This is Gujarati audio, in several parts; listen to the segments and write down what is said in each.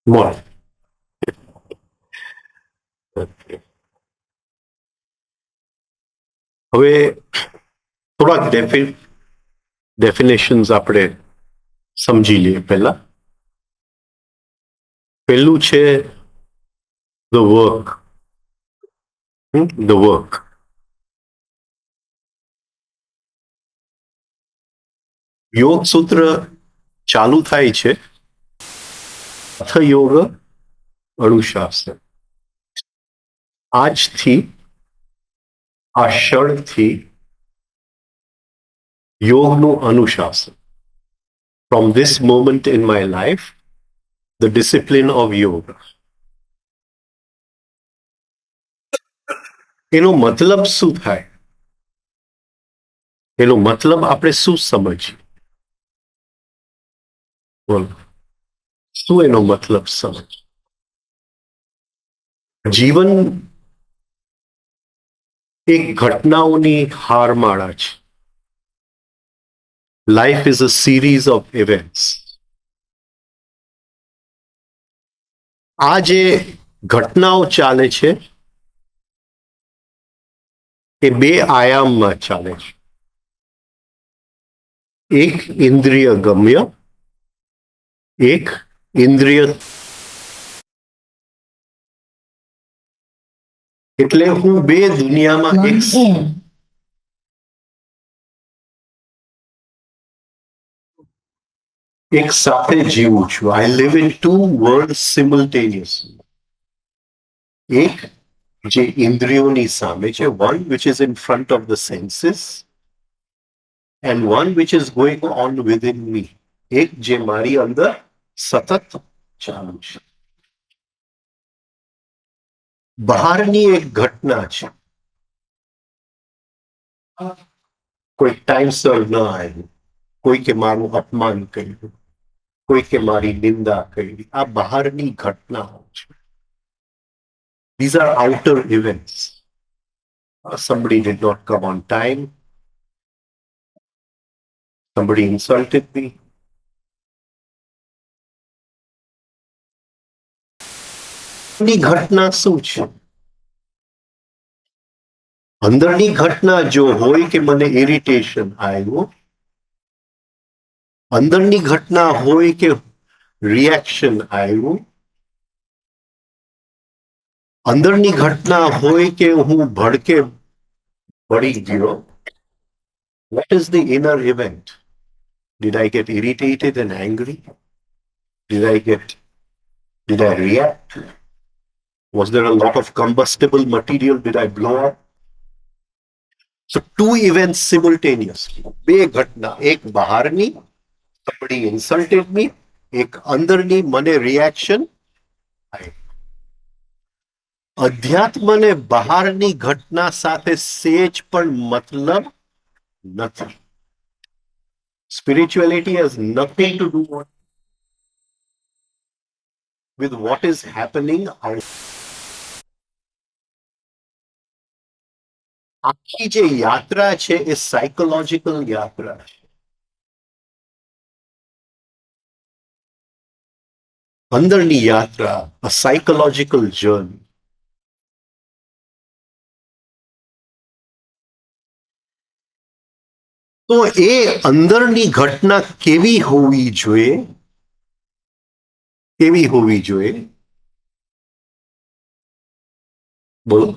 બોલ. હવે થોડાક ડેફિનેશન્સ આપણે સમજી લઈએ. પહેલું છે ધ વર્ક. ધ વર્ક યોગ સૂત્ર ચાલુ થાય છે અથ યોગ અણુશાસન. આજથી, આ ક્ષણથી યોગનું અનુશાસન. From this moment in my life, the discipline of yoga. એનો મતલબ શું થાય? એનો મતલબ આપણે શું સમજીએ? બોલો, શું એનો મતલબ સમજ? જીવન એક ઘટનાઓની હારમાળા છે. Life is a series of events. આ જે ઘટનાઓ ચાલે છે એ બે આયામમાં ચાલે છે. એક ઇન્દ્રિય ગમ્ય, એક ઇન્દ્રિય. એટલે હું બે દુનિયામાં એક સાથે જીવું છું. I live in two world simultaneously. એક જે ઇન્દ્રિયોની સામે છે, one which is in front of the senses, and one which is going on within me. એક જે મારી અંદર સતત ચાલુ છે. બહારની એક ઘટના છે, કોઈ ટાઈમસર ન આવ્યું, કોઈ કે મારું અપમાન કર્યું, કોઈ કે મારી નિંદા કરી. આ બહારની ઘટનાઓ છે. These are outer events. Somebody did not come on time. Somebody insulted me. ની ઘટના શું છે? અંદરની ઘટના જો હોય કે મને ઇરિટેશન આવ્યું, અંદરની ઘટના હોય કે રિએક્શન આવ્યું, અંદરની ઘટના હોય કે હું ભડકે પડી ગયો. What is the inner event? Did I get irritated and angry? Did I react? Was there a lot of combustible material? Did I blow up? So two events simultaneously. બે ઘટના, એક બહારની, somebody insulted me, એક અંદરની, મને રિએક્શન. અધ્યાત્મને બહારની ઘટના સાથે સેજ પણ મતલબ નથી. Spirituality has nothing to do with what is happening out. આખી જે યાત્રા છે એ સાયકોલોજીકલ યાત્રા છે. અંદરની યાત્રા, a psychological journey. તો એ અંદરની ઘટના કેવી હોવી જોઈએ? કેવી હોવી જોઈએ? બોલો.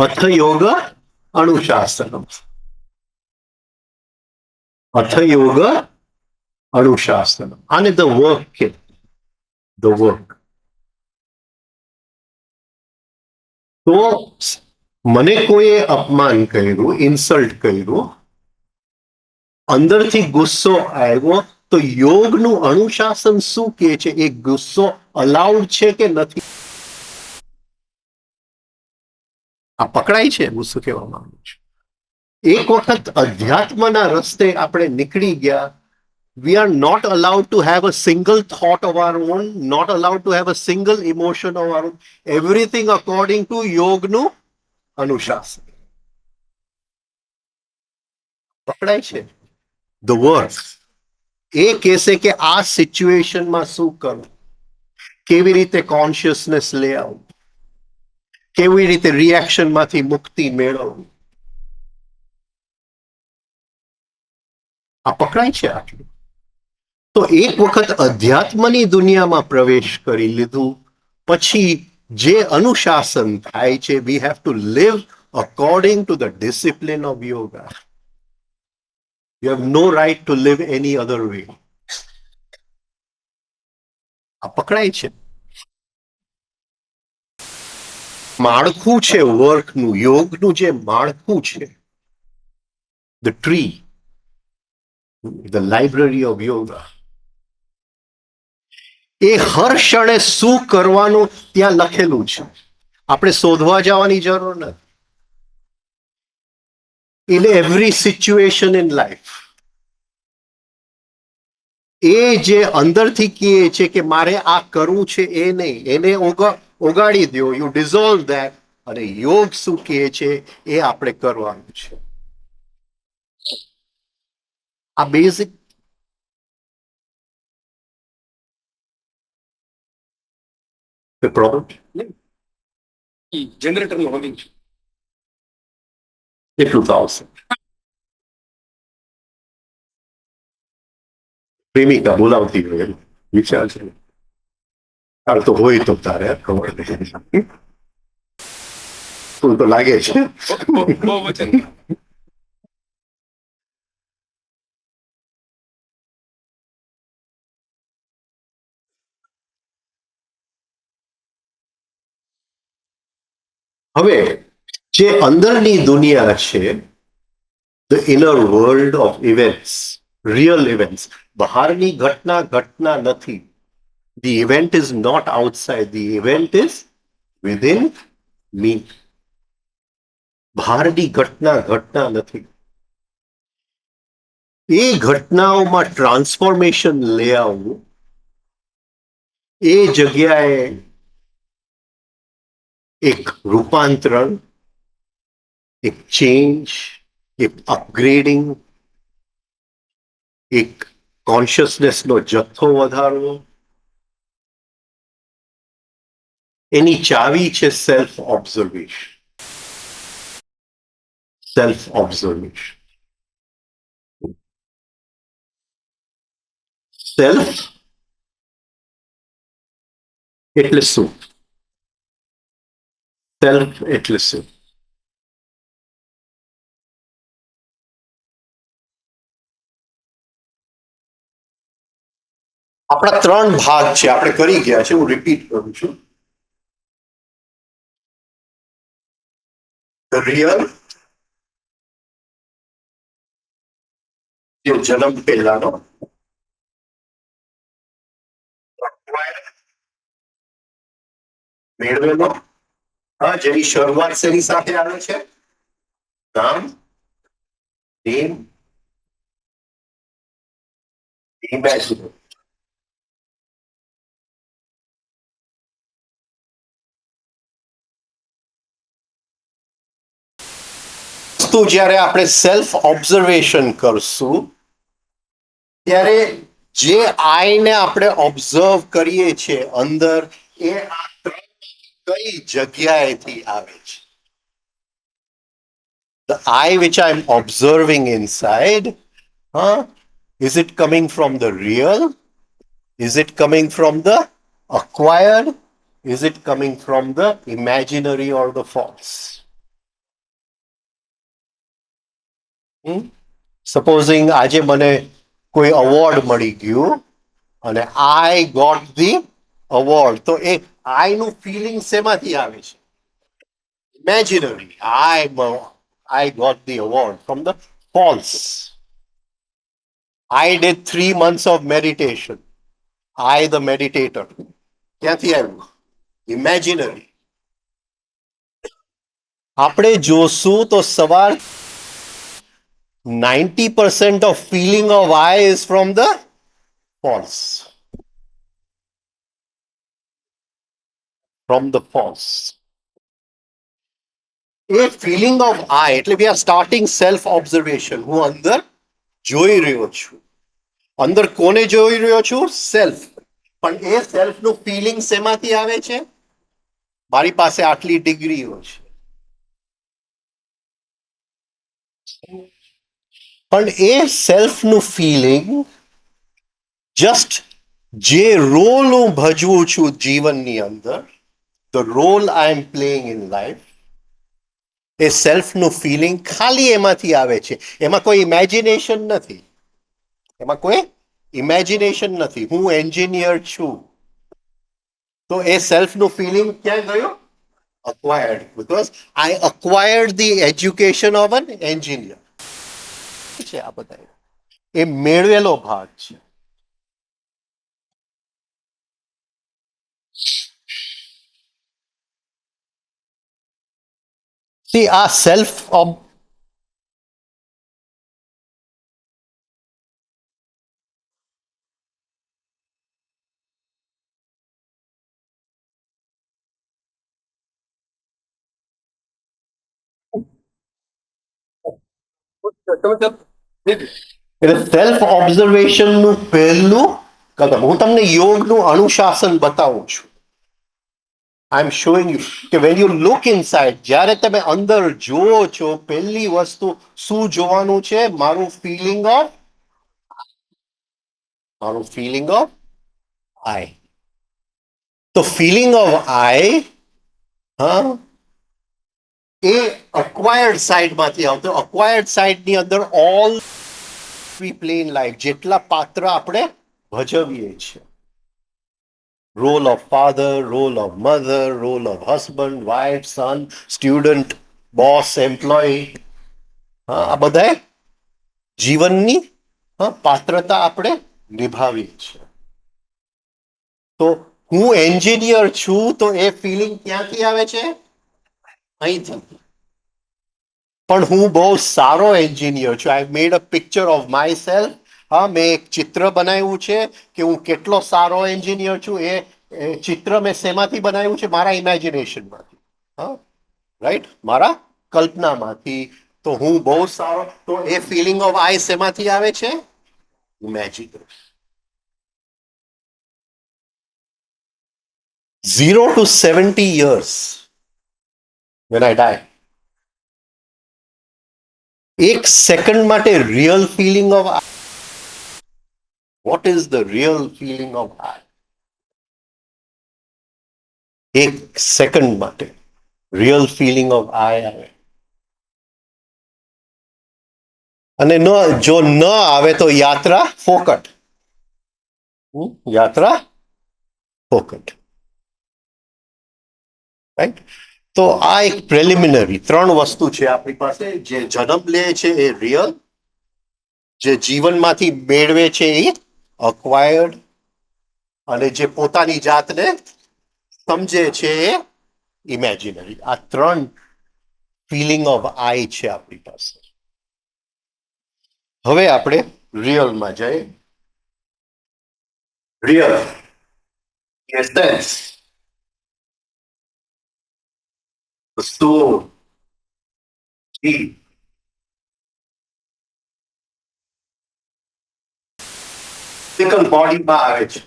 અથ યોગ અનુશાસનમ. અથ યોગ અનુશાસનમ. આને ધ વર્ક કે ધ વર્ક. તો મને કોઈએ અપમાન કર્યું, ઇન્સલ્ટ કર્યું, અંદરથી ગુસ્સો આવ્યો, તો યોગનું અનુશાસન શું કહે છે? એ ગુસ્સો અલાઉડ છે કે નથી? આ પકડાય છે હું શું કહેવા માંગુ છું? એક વખત અધ્યાત્મના રસ્તે આપણે નીકળી ગયા, we are not allowed to have a single thought of our own, not allowed to have a single emotion of our own. Everything according to યોગનું અનુશાસન. પકડાય છે? ધ વર્ક એ કહેશે કે આ સિચ્યુએશનમાં શું કરવું, કેવી રીતે કોન્શિયસનેસ લે આવવું, કેવી રીતે રિએક્શનમાંથી મુક્તિ મેળવવી. આ પકડાય છે આટલું? તો એક વખત અધ્યાત્મની દુનિયામાં પ્રવેશ કરી લીધું પછી જે અનુશાસન થાય છે, we have to live according to the discipline of yoga. You have no right to live any other way. આ પકડાય છે? માળખું છે વર્કનું, યોગનું જે માળખું છે, the tree, the library of yoga, એ હર ક્ષણે શું કરવાનું ત્યાં લખેલું છે. આપણે શોધવા જવાની જરૂર નથી. in every situation in life, એ જે અંદરથી કહે છે કે મારે આ કરવું છે એ નહીં, એને ઓગાળી દો, યુ ડિઝોલ્વ ધેટ. અને યોગ શું કહે છે એ આપણે કરવાનું છે. આ બેઝિક પ્રોબ્લેમ જનરેટરનું હોલ્ડિંગ છે. એટલું તો આવશે. પ્રેમિકા બોલાવતી હોય એમ વિચાર છે. તાર તો હોય તો તારે ખબર નહીં. તું તો લાગે છે. બહુ વચન. હવે જે અંદરની દુનિયા છે, the inner world of events, real events, બહારની ઘટના નથી. The event is not outside, the event is within me. બહારની ઘટના નથી. એ ઘટનાઓમાં ટ્રાન્સફોર્મેશન લઈ આવવું, એ જગ્યાએ એક રૂપાંતરણ, એક ચેન્જ, એક અપગ્રેડિંગ, એક કોન્શિયસનેસનો જથ્થો વધારવો, એની ચાવી છે self observation. Self observation. Self એટલે શું? સેલ્ફ એટલે શું? આપણા 3 ભાગ છે, આપણે કરી ગયા છે, હું રિપીટ કરું છું. રિયલ, જે જન્મ પહેલાનો, મેળવેલો, જેની શરૂઆત શેની સાથે આવે છે? નામ, નેમ, ઇમેજિન. વસ્તુ જ્યારે આપણે સેલ્ફ ઓબ્ઝર્વેશન કરશું ત્યારે જે આઈને આપણે ઓબ્ઝર્વ કરીએ છીએ અંદર, એ આ કઈ જગ્યાએથી આવે છે? The eye which I'm observing inside, is it coming from the real? Is it coming from the acquired? Is it coming from the imaginary or the false? Supposing આજે મને કોઈ અવોર્ડ મળી ગયું અને I got the award, તો એ I નું ફીલિંગ શેમાંથી આવે છે? Imaginary. I got the award from the false. I did 3 months of meditation. I, the meditator. ક્યાંથી આવ્યું? Imaginary. આપણે જોશું તો સવાર 90% of feeling of I is from the false. From the false. A feeling of I, એટલે we are starting self observation. હું અંદર જોઈ રહ્યો છું. અંદર કોને જોઈ રહ્યો છું? સેલ્ફ. પણ એ સેલ્ફ નું ફીલિંગ શેમાંથી આવે છે? મારી પાસે આટલી ડિગ્રીઓ છે. પણ એ સેલ્ફ નું ફીલિંગ જસ્ટ જે રોલ હું ભજવું છું જીવનની અંદર, the role I am playing in life, એ સેલ્ફ નું ફીલિંગ ખાલી એમાંથી આવે છે. એમાં કોઈ ઇમેજિનેશન નથી. એમાં કોઈ ઇમેજિનેશન નથી. હું એન્જિનિયર છું તો એ સેલ્ફ નું ફીલિંગ ક્યાં ગયું? acquired, because I acquired the education of an engineer. છે આ બધા એ મેળવેલો ભાગ છે. See, આ સેલ્ફ એટલે સેલ્ફ ઓબ્ઝર્વેશન નું પહેલું કદમ. હું તમને યોગનું અનુશાસન બતાવું છું. આઈ એમ શોઈંગ યુ કે વેન યુ લુક ઇનસાઇડ, જ્યારે તમે અંદર જુઓ છો, પહેલી વસ્તુ શું જોવાનું છે? મારું ફીલિંગ ઓફ આઈ. તો ફીલિંગ ઓફ આઈ હા એ અક્વાયર્ડ સાઇડમાંથી આવતો. અક્વાયર્ડ સાઇડની અંદર all we play in life, જેટલા પાત્ર આપણે ભજવીએ છીએ, role of father, role of mother, role of husband, wife, son, student, boss, employ, આ બધા જીવનની પાત્રતા આપણે નિભાવીએ છીએ. તો હું એન્જિનિયર છું તો એ ફિલિંગ ક્યાંથી આવે છે? અહીંથી. પણ હું બહુ સારો એન્જિનિયર છું. I made a picture of myself. હા, મેં એક ચિત્ર બનાવ્યું છે કે હું કેટલો સારો એન્જિનિયર છું. એ ચિત્ર મેં શેમાંથી બનાવ્યું છે? મારા ઇમેજિનેશનમાંથી. હા, રાઈટ, મારા કલ્પનામાંથી. તો હું બહુ સારો. તો એ ફિલિંગ ઓફ આઈ શેમાંથી આવે છે? Imagination. 0 to 70 years when I die, એક સેકન્ડ માટે real feeling of I. What is the real feeling of I? એક સેકન્ડ માટે રિયલ ફિલિંગ ઓફ આઈ આવે. અને જો ન આવે તો યાત્રા ફોકટ. યાત્રા ફોકટ. રાઈટ. તો આ એક પ્રેલિમિનરી 3 વસ્તુ છે આપણી પાસે. જે જન્મ લે છે એ રિયલ, જે જીવનમાંથી મેળવે છે એ અક્વાયર્ડ, અને જે પોતાની જાતને સમજે છે એ ઇમેજિનરી. આ 3 ફિલિંગ ઓફ આઈ છે આપણી પાસે. હવે આપણે રિયલમાં જઈએ. Real essence, soul, deep, physical બોડીમાં આવે છે.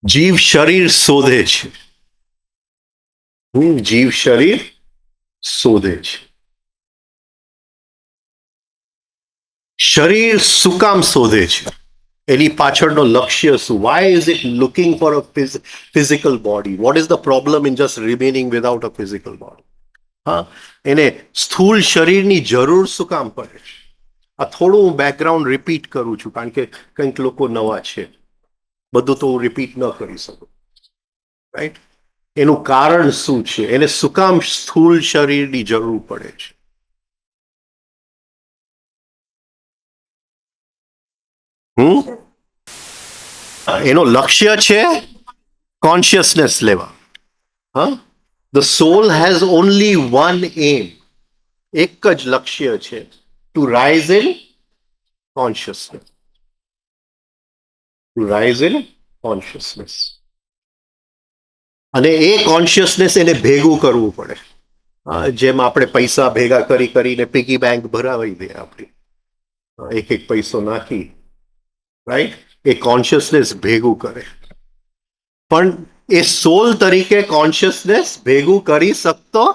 જીવ શરીર શોધે છે. જીવ શરીર શોધે છે. શરીર શું કામ શોધે છે? એની પાછળનો લક્ષ્ય શું? Why is it looking for a physical body? What is the problem in just remaining without a physical body? હા, એને સ્થૂળ શરીરની જરૂર શું કામ પડે છે? આ થોડું હું બેકગ્રાઉન્ડ રિપીટ કરું છું કારણ કે કંઈક લોકો નવા છે, બધું તો હું રિપીટ ન કરી શકું, રાઈટ? એનું કારણ શું છે, એને શું કામ સ્થૂળ શરીરની જરૂર પડે છે? એનો લક્ષ્ય છે કોન્શિયસનેસ લેવા. હા, the soul has only one aim, એક જ લક્ષ્ય છે, to rise in consciousness, to rise in consciousness. અને એ કોન્શિયસનેસ એને ભેગું કરવું પડે. જેમ આપણે પૈસા ભેગા કરીને પિગી બેંક ભરાવી દે આપણી, એક એક પૈસો નાખી, રાઈટ? એ કોન્શિયસનેસ ભેગું કરે. પણ એ સોલ તરીકે કોન્શિયસનેસ ભેગું કરી શકતો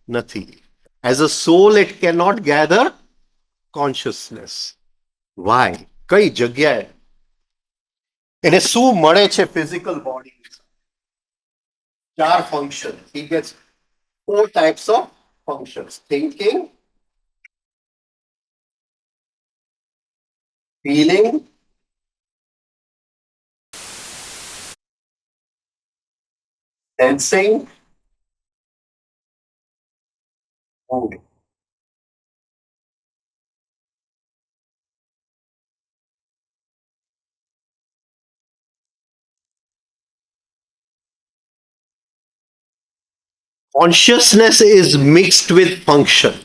નથી. As a soul it can not gather consciousness. Why? કઈ જગ્યાએ? એને શું મળે છે physical body? 4 function. He gets 4 types of functions: thinking, feeling, sensing, moving. Consciousness is mixed with function.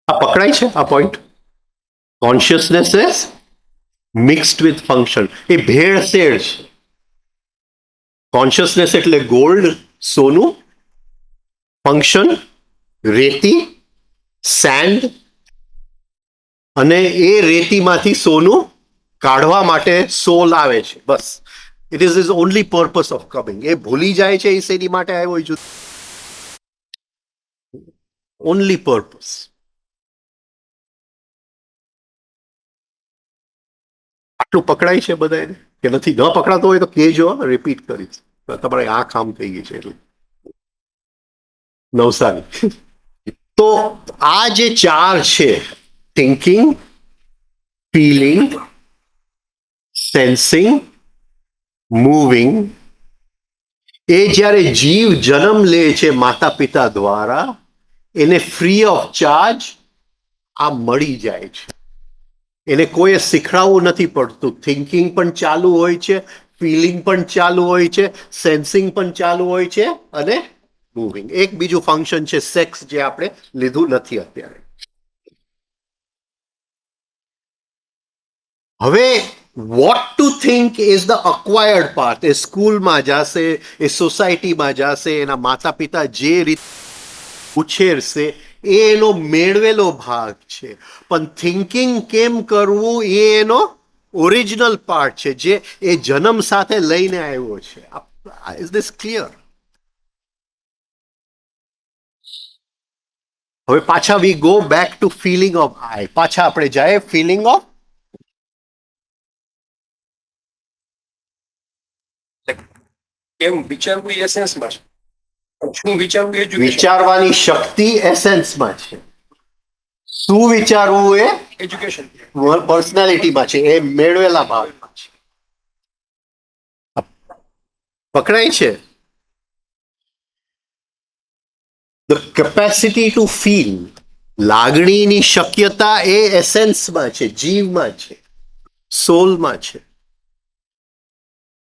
આ પકડાય છે આ point? Consciousness is mixed with function. એ ભેળસેળ છે. કોન્શિયસનેસ એટલે ગોલ્ડ, સોનું, ફંક્શન રેતી, સેન્ડ, અને એ રેતીમાંથી સોનું કાઢવા માટે સોલ આવે છે. બસ, it is is only purpose of coming. એ ભૂલી જાય છે એ શેની માટે આવ્યો છે, ઓનલી પર્પસ. આટલું પકડાય છે બધાને કે નથી? ન પકડાતો હોય તો કહેજો, રિપીટ કરીશ. તમારે આ કામ થઈ ગઈ છે એટલે નવસારી. તો આ જે 4 છે, થિંકિંગ, ફીલિંગ, સેન્સિંગ, મૂવિંગ, એ જ્યારે જીવ જન્મ લે છે માતા પિતા દ્વારા, એને ફ્રી ઓફ ચાર્જ આ મળી જાય છે. એને કોઈએ શીખડાવવું નથી પડતું. થિંકિંગ પણ ચાલુ હોય છે, ફીલિંગ પણ ચાલુ હોય છે, સેન્સિંગ પણ ચાલુ હોય છે, અને મૂવિંગ. એક બીજું ફંક્શન છે સેક્સ, જે આપણે લીધું નથી અત્યારે. હવે what to think is the acquired part. એ સ્કૂલમાં જશે, એ સોસાયટીમાં જશે, એના માતા પિતા જે રીતે ઉછેરશે એ એનો મેળવેલો ભાગ છે. પણ થિંકિંગ કેમ કરવું એ એનો ઓરિજિનલ પાર્ટ છે, જે એ જન્મ સાથે લઈને આવ્યો છે. Is this clear? હવે પાછા we go back to feeling of I. પાછા આપણે જાય ફિલિંગ ઓફ. કેમ વિચારવું એ એસેન્સમાં છે. શું વિચારવું એ વિચારવાની શક્તિ એસેન્સમાં છે. શું વિચારવું એ એજ્યુકેશન. પર્સનાલિટીમાં છે, એ મેળવેલા ભાવમાં છે. પકડાય છે? ધ કેપેસિટી ટુ ફીલ, લાગણીની શક્યતા એ એસેન્સમાં છે, જીવમાં છે, સોલમાં છે.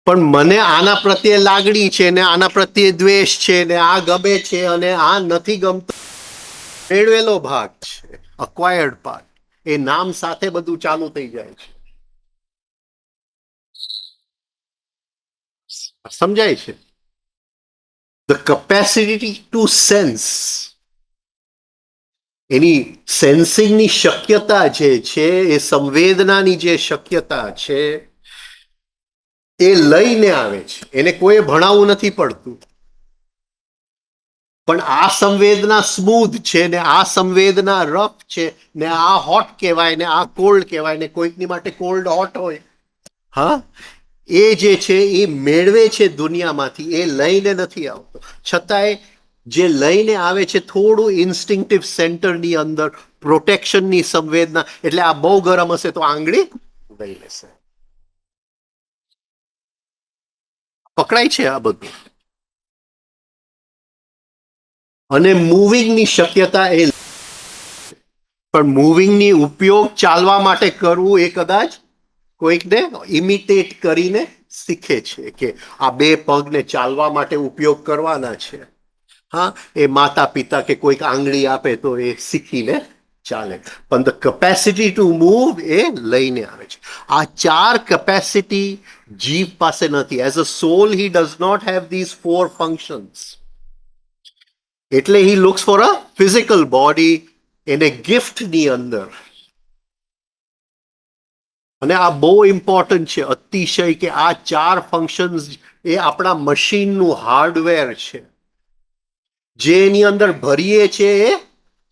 પણ મને આના પ્રત્યે લાગણી છે, ને આના પ્રત્યે દ્વેષ છે, ને આ ગમે છે અને આ નથી ગમતું, મેળવેલો ભાગ છે, અક્વાયર્ડ પાર્ટ. એ નામ સાથે બધું ચાલુ થઈ જાય છે. સમજાય છે? ધ કેપેસિટી ટુ સેન્સ, એની સેન્સિંગની શક્યતા જે છે, એ સંવેદનાની જે શક્યતા છે, એ લઈને આવે છે. એને કોઈ ભણાવવું નથી પડતું. પણ આ સંવેદના સ્મૂધ છે, ને આ સંવેદના રફ છે, ને આ હોટ કહેવાય, ને આ કોલ્ડ કહેવાય, ને કોઈકની માટે કોલ્ડ હોટ હોય. હા, એ જે છે એ મેળવે છે દુનિયામાંથી, એ લઈને નથી આવતો. છતાંય જે લઈને આવે છે થોડું ઇન્સ્ટિંક્ટિવ સેન્ટરની અંદર પ્રોટેક્શનની સંવેદના, એટલે આ બહુ ગરમ હશે તો આંગળી લઈ લેશે. પકડાય છે આ બધું. અને મૂવિંગની શક્યતા એ, પણ મૂવિંગની ઉપયોગ ચાલવા માટે કરવું એ કદાચ કોઈકને ઇમિટેટ કરીને શીખે છે કે આ બે પગને ચાલવા માટે ઉપયોગ કરવાના છે. હા, એ માતા પિતા કે કોઈક આંગળી આપે તો એ શીખીને ચાલે. પણ ધ કેપેસિટી ટુ મૂવ એ લઈને આવે છે. આ ચાર કેપેસિટી જીવ પાસે નથી. As a soul he does not have these 4 functions. એટલે he looks for a physical body એને ગિફ્ટની અંદર. અને આ બહુ ઇમ્પોર્ટન્ટ છે અતિશય, કે આ ચાર ફંક્શન્સ એ આપણા મશીનનું હાર્ડવેર છે. જે એની અંદર ભરીએ છે એ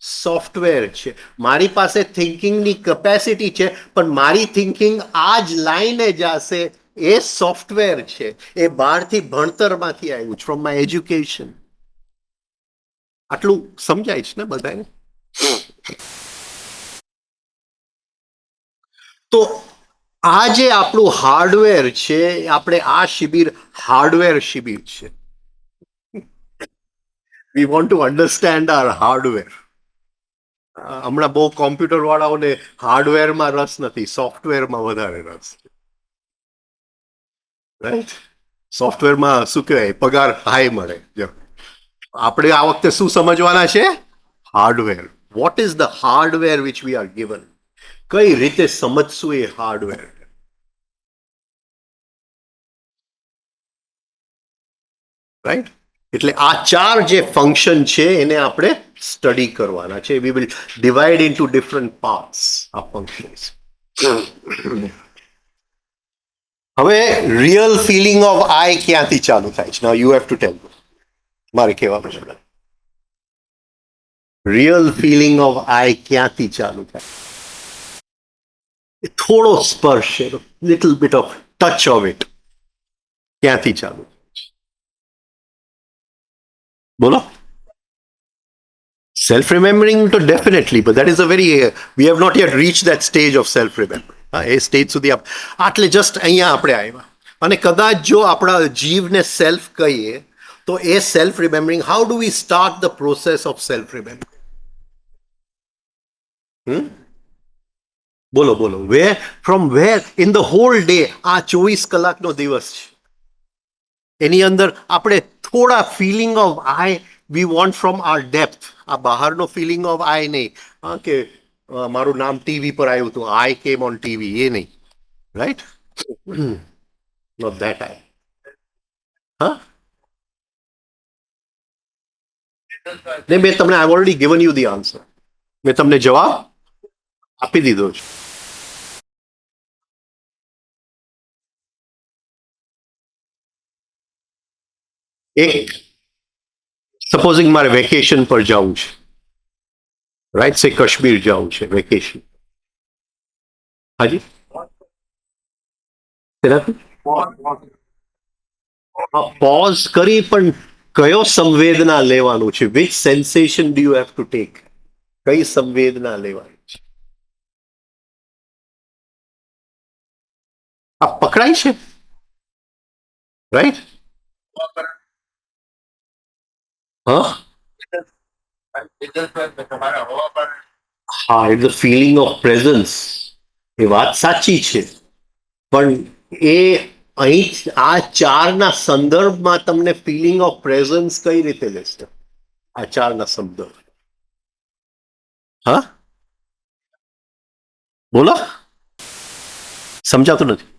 સોફ્ટવેર છે. મારી પાસે થિંકિંગની કેપેસિટી છે, પણ મારી થિંકિંગ આ જ લાઈને જશે એ સોફ્ટવેર છે. એ બહારથી ભણતરમાંથી આવ્યું છે, ફ્રોમ માય એજ્યુકેશન. આટલું સમજાય છે ને બધાને? તો આ જે આપણું હાર્ડવેર છે, આપણે આ શિબિર હાર્ડવેર શિબિર છે. We want to understand our hardware. હમણાં બહુ કોમ્પ્યુટર વાળાઓને હાર્ડવેરમાં રસ નથી, સોફ્ટવેરમાં વધારે રસ. રાઈટ? સોફ્ટવેરમાં શું કહેવાય, પગાર હાઈ મળે. આપણે આ વખતે શું સમજવાના છે? Hardware. Vote is the hardware which we are given? કઈ રીતે સમજશું એ હાર્ડવેર? રાઈટ? એટલે આ ચાર જે ફંક્શન છે એને આપણે સ્ટડી કરવાના છે. We will divide into different parts આ ફંક્શન્સ. હવે રિયલ ફિલિંગ ઓફ આઈ ક્યાંથી ચાલુ થાય છે? નાઉ યુ હેવ ટુ ટેલ મી. મારે કહેવાનું છે. રિયલ ફિલિંગ ઓફ આઈ ક્યાંથી ચાલુ થાય? થોડો સ્પર્શ છે, little bit of touch of it. ક્યાંથી ચાલુ? બોલો. Self remembering to definitely, but that is a very we have not yet reached that stage of self remembering. A stage સુધી આટલે જસ્ટ અહીંયા આપણે આવ્યા. અને કદાચ જો આપણા જીવને સેલ્ફ કહીએ તો એ self remembering, how do we start the process of self remembering? બોલો બોલો. From where in the whole day? આ 24 કલાકનો દિવસ છે, એની અંદર આપણે થોડા feeling of I we want from our depth. આ બહારનો ફિલિંગ ઓફ આઈ નહીં. હા, કે મારું નામ ટીવી પર આવ્યું હતું, આઈ કેમ ઓન ટીવી, એ નહીં. રાઈટ? Not that I. હા, ને મેં તમને I already given you the answer. મેં તમને જવાબ આપી દીધો છે. એક સપોઝિંગ મારે વેકેશન પર જવું છે, રાઈટ? સે કાશ્મીર જવું છે વેકેશન. હાજી, પોઝ કરી, પણ કયો સંવેદના લેવાનું છે? Which sensation do you have to take? કઈ સંવેદના લેવાની છે? આ પકડાય છે? રાઈટ? હા, હા, it the feeling of presence. એ વાત સાચી છે, પણ એ અહીં આ ચારના સંદર્ભમાં તમને ફિલિંગ ઓફ પ્રેઝન્સ કઈ રીતે લેશે? આ ચારના સંદર્ભ. હા, બોલો. સમજાતું નથી.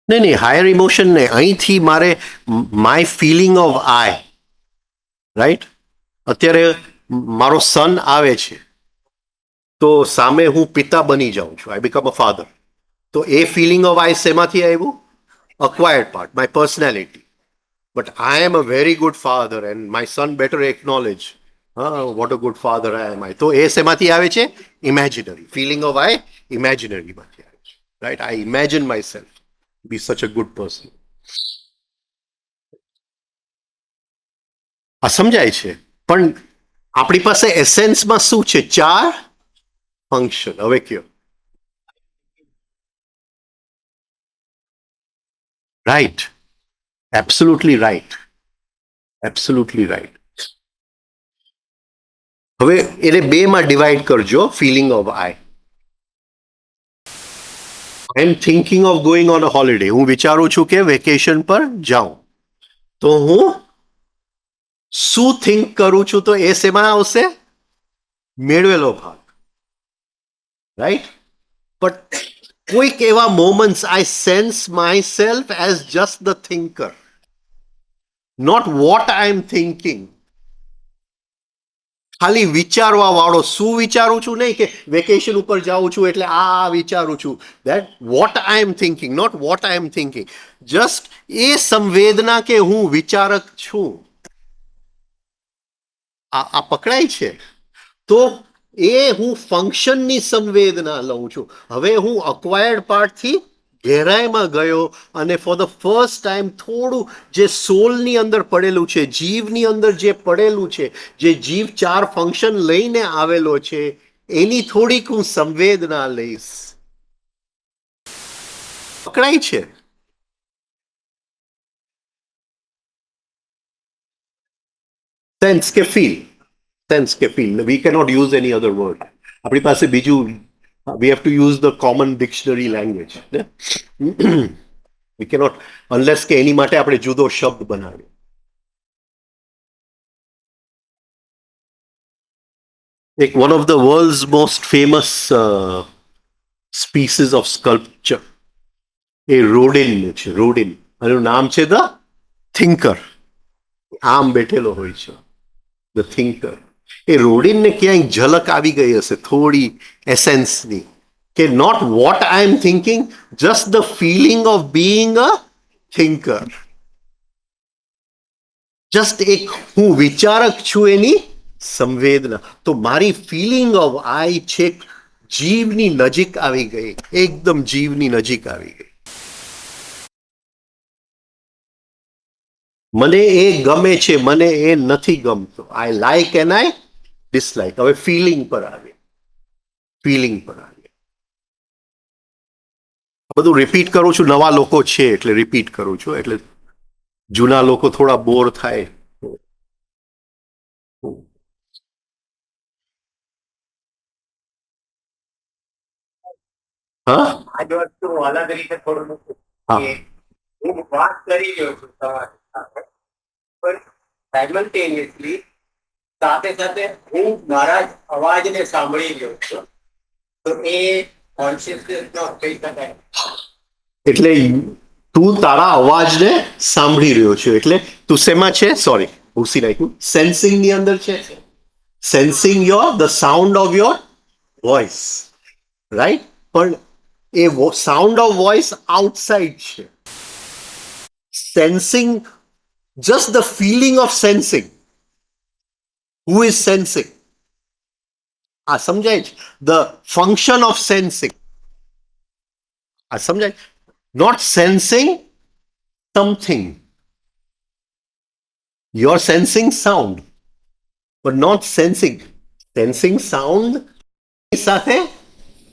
નહીં નહીં, હાયર ઇમોશન ને અહીંથી મારે my feeling of I. Right? અત્યારે મારો સન આવે છે તો સામે હું પિતા બની જાઉં છું, આઈ બીકમ અ ફાધર. તો એ ફિલિંગ ઓફ આઈ શેમાંથી આવ્યું? Acquired part, my personality. But I am a very good father and my son better acknowledge what a good father I am I. તો એ શેમાંથી આવે છે? ઇમેજિનરી. ફિલિંગ ઓફ આઈ ઇમેજિનરીમાંથી આવે છે. right? I imagine myself be such a good person. આ સમજાય છે? પણ આપણી પાસે એસેન્સમાં શું છે? 4 ફંક્શન. હવે કયો. Right, absolutely right, absolutely right. હવે એને 2 માં ડિવાઈડ કરજો. Feeling of I am thinking of going on a holiday. હું વિચારું છું કે વેકેશન પર જાઉં. તો હું શું થિંક કરું છું? તો એ શેમાં આવશે? મેળવેલો ભાગ, રાઈટ? બટ કોઈક એવા moments I sense my self as just the thinker, not what I am thinking. ખાલી વિચારવા વાળો. શું વિચારું છું? નહીં કે વેકેશન ઉપર જાઉં છું એટલે આ વિચારું છું. That what I am thinking, not what I am thinking. Just એ સંવેદના કે હું વિચારક છું. આ પકડાય છે? તો એ હું ફંક્શનની સંવેદના લઉં છું. હવે હું અક્વાયર્ડ પાર્ટથી ગહેરાઈમાં ગયો અને ફોર ધ ફર્સ્ટ ટાઈમ થોડું જે સોલની અંદર પડેલું છે, જીવની અંદર જે પડેલું છે, જે જીવ 4 ફંક્શન લઈને આવેલો છે, એની થોડીક હું સંવેદના લઈશ. પકડાય છે? સેન્સ કે ફીલ, સેન્સ કે ફીલ. વી કેનોટ યુઝ એની અધર વર્ડ. આપણી પાસે બીજું, we have to use the common dictionary language. We cannot, unless કે એની માટે આપણે જુદો શબ્દ બનાવીએ. એક one of the world's most famous species of sculpture એ રોડિન છે. રોડિન, એનું નામ છે ધ થિંકર. આમ બેઠેલો હોય છે, ધ થિંકર. એ રોડિનને ક્યાંય ઝલક આવી ગઈ હશે થોડી એસેન્સની, કે not what I am thinking, just the feeling of being a thinker. જસ્ટ એક હું વિચારક છું એની સંવેદના. તો મારી ફિલિંગ ઓફ આઈ છે જીવની નજીક આવી ગઈ, એકદમ જીવની નજીક આવી ગઈ. મને એ ગમે છે, મને એ નથી ગમતો. I like and I dislike. હવે ફિલિંગ પર આવે, ફિલિંગ પર આવે. બધું રિપીટ કરું છું, નવા લોકો છે એટલે રિપીટ કરું છું, એટલે જૂના લોકો થોડા બોર થાય. હા, આજ વસ્તુ અલગ રીતે થોડું મૂકું હા. કે હું વાત કરી રહ્યો છું તમારી સાથે, પણ સાયમલ્ટેનિયસલી સાથે સાથે હું મારા જ અવાજને સાંભળી રહ્યો છું. તો એ કોન્શિયસનેસ નો કહી શકાય. એટલે તું તારા અવાજને સાંભળી રહ્યો છે, એટલે તું શેમાં છે? સોરી, ભૂસી નાખ્યું. સેન્સિંગ ની અંદર છે. Sensing your the sound of your voice, right? પણ એ સાઉન્ડ ઓફ વોઇસ આઉટસાઇડ છે. Sensing, just the feeling of sensing. Who is sensing? આ સમજાય છે? The function of sensing. આ સમજાય? Not sensing something. You're sensing sound, but not sensing. Sensing sound સાથે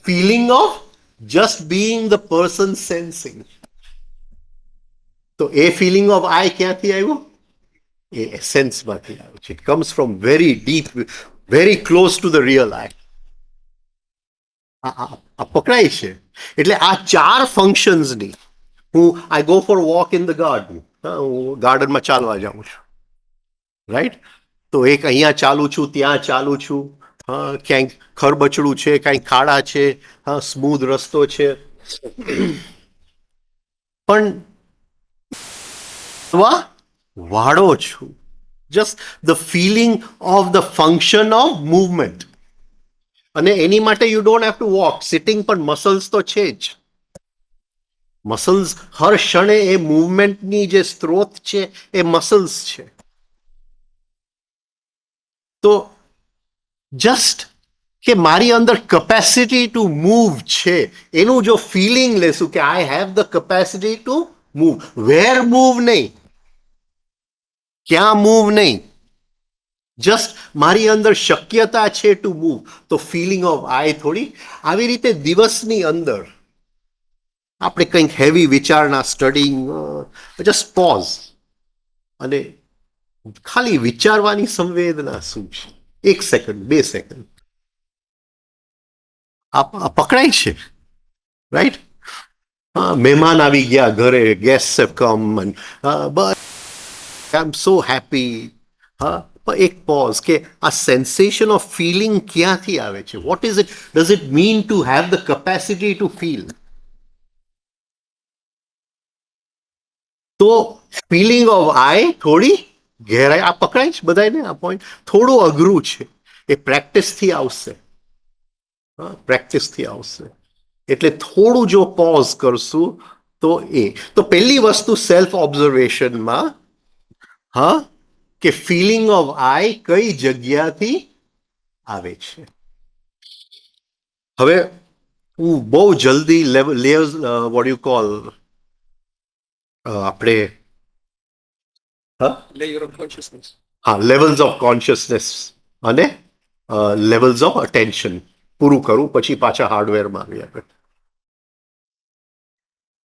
feeling of just being the person sensing. તો એ feeling of I ક્યાંથી આવ્યું? એ essence માંથી આવ્યું છે. It comes from very deep, very close to the real I. આ પકડાય છે? એટલે આ 4 ફંક્શન્સની હું I go for walk in the garden. હું ગાર્ડનમાં ચાલવા જાઉં છું, રાઈટ? તો એક અહીંયા ચાલું છું, ત્યાં ચાલું છું, હા, ક્યાંક ખરબચડું છે, ક્યાંક ખાડા છે, હા, સ્મૂધ રસ્તો છે, પણ વાળો છું. Just the feeling of the function of movement. અને એની માટે you don't have to walk. Sitting પણ મસલ્સ તો છે જ. મસલ્સ હર ક્ષણે એ મૂવમેન્ટની જે સ્ત્રોત છે એ મસલ્સ છે. તો જસ્ટ કે મારી અંદર કેપેસિટી ટુ મૂવ છે, એનું જો ફિલિંગ લેશું કે I have the capacity to move, where move નહીં, ક્યાં મૂવ નહીં, જસ્ટ મારી અંદર શક્યતા છે ટુ મૂવ, તો ફિલિંગ ઓફ આઈ થોડી આવી રીતે દિવસની અંદર આપણે કંઈક હેવી વિચારના સ્ટડિંગ, જસ્ટ પોઝ અને ખાલી વિચારવાની સંવેદના શું છે, 1 સેકન્ડ 2 સેકન્ડ આ પકડાય છે, રાઈટ? મહેમાન આવી ગયા ઘરે, ગેસ્ટ હેવ કમ, બસ આઈ એમ સો હેપી. પણ એક પોઝ કે આ સેન્સેશન ઓફ ફિલિંગ ક્યાંથી આવે છે, what is it, does it mean to have the capacity to feel? તો ફિલિંગ ઓફ આઈ થોડી ગહેરાઈ, આ પકડાય છે બધાને, આ પોઈન્ટ થોડું અઘરું છે, એ પ્રેક્ટિસથી આવશે, પ્રેક્ટિસથી આવશે. એટલે થોડું જો પોઝ કરશું તો તો પહેલી વસ્તુ સેલ્ફ ઓબ્ઝર્વેશનમાં, કે ફિલિંગ ઓફ આઈ કઈ જગ્યાથી આવે છે. હવે હું બહુ જલ્દી લેયર્સ વોટ યુ કોલ આપણે Layer of consciousness. Levels of consciousness અને લેવલ્સ ઓફ અટેન્શન પૂરું કરું, પછી પાછા હાર્ડવેરમાં આવી આપણે.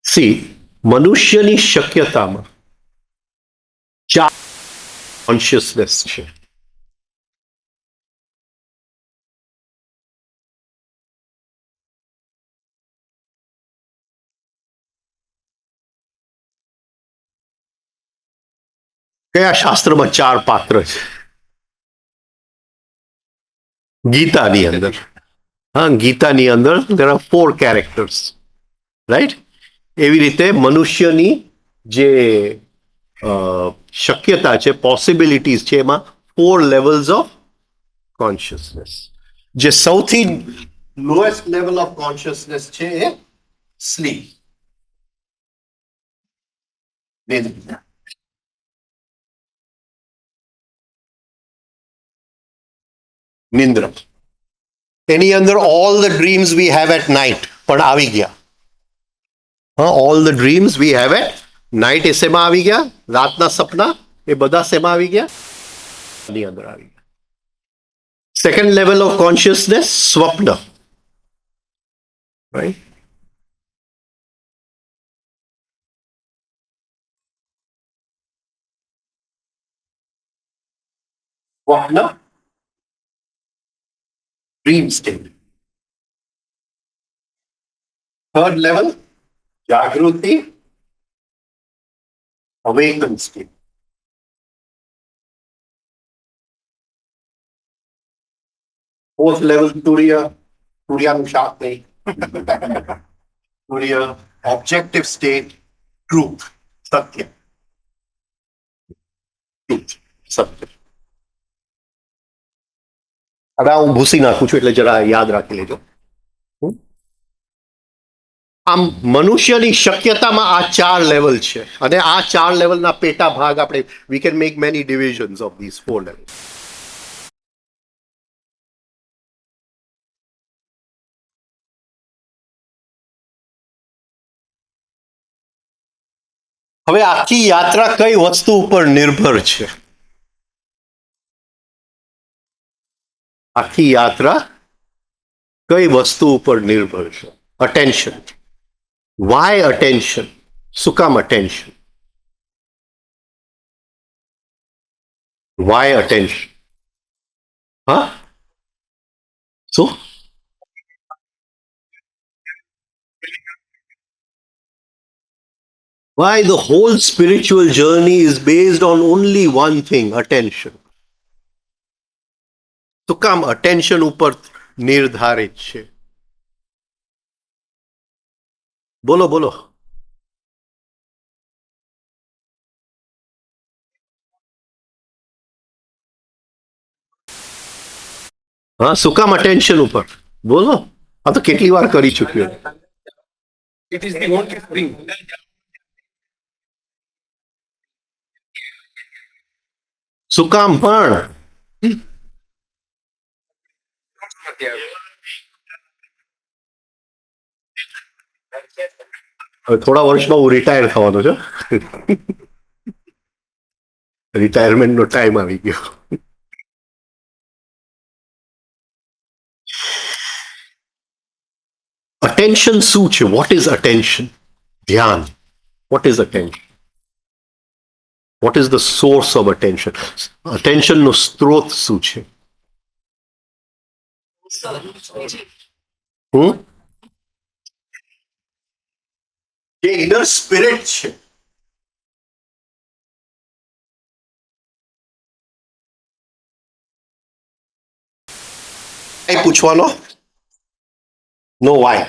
સી, મનુષ્યની શક્યતામાં 4 કોન્શિયસનેસ છે. કયા શાસ્ત્રમાં 4 પાત્ર છે? ગીતાની અંદર. ગીતાની અંદર there are 4 characters, રાઈટ? એવી રીતે મનુષ્યની જે શક્યતા છે, પોસિબિલિટીઝ છે, એમાં 4 લેવલ્સ ઓફ કોન્શિયસનેસ. જે સૌથી લોએસ્ટ લેવલ ઓફ કોન્શિયસનેસ છે એ સ્લીપ, નિંદ્રા. એની અંદર all the dreams we have at night પણ આવી ગયા. All the dreams we have at night એ શેમાં આવી ગયા? રાતના સપના એ બધા શેમાં આવી ગયા? ની અંદર આવી ગયા. સેકન્ડ લેવલ ઓફ કોન્શિયસનેસ સ્વપ્ન, રાઈટ? સ્વપ્ન, dream state. Third level, Jagruti, awakened state. Fourth level, Turiya, Shakti, Turiya, objective state, truth, Satya. Truth, Satya. હવે હું ભૂસી નાખું છું એટલે જરા યાદ રાખી લેજો. આમ મનુષ્યની શક્યતામાં આ 4 લેવલ છે, અને આ 4 લેવલના પેટા ભાગ આપણે we can make many ડિવિઝન્સ of this 4 level. હવે આખી યાત્રા કઈ વસ્તુ ઉપર નિર્ભર છે? આખી યાત્રા કઈ વસ્તુ ઉપર નિર્ભર છે? અટેન્શન. Why attention? શું કામ અટેન્શન? Why attention? શું? Why the whole spiritual journey is based on only one thing, attention. તો કામ અટેન્શન ઉપર નિર્ધારિત છે? બોલો બોલો. શું કામ અટેન્શન ઉપર? બોલો. આ તો કેટલી વાર કરી ચૂક્યો. It is the only thing. શું કામ પણ? નથી આવ્યો. હવે થોડા વર્ષમાં હું રિટાયર થવાનો છું. રિટાયરમેન્ટનો ટાઈમ આવી ગયો. અટેન્શન શું છે? What is attention? ધ્યાન. What is attention? What is the source of attention? અટેન્શનનો સ્ત્રોત શું છે? જે ઇનર સ્પિરિટ છે. પૂછવાનો? No why.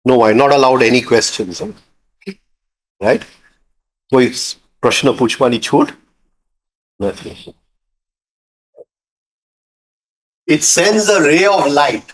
No why. Not allowed any questions. Right? કોઈ પ્રશ્ન પૂછવાની છૂટ નથી. It sends a ray of light.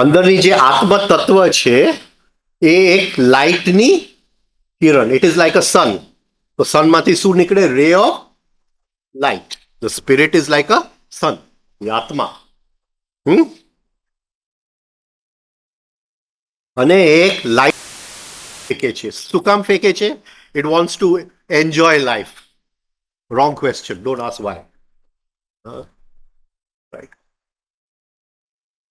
અંદરની જે આત્મ તત્વ છે એ એક લાઇટની કિરણ. It is like a sun. તો સનમાંથી શું નીકળે? Ray of light. The spirit is like a sun. આત્મા. અને એક લાઈટ ફેંકે છે. શું કામ ફેંકે છે? It wants to enjoy life. Wrong question. Don't ask why. Right.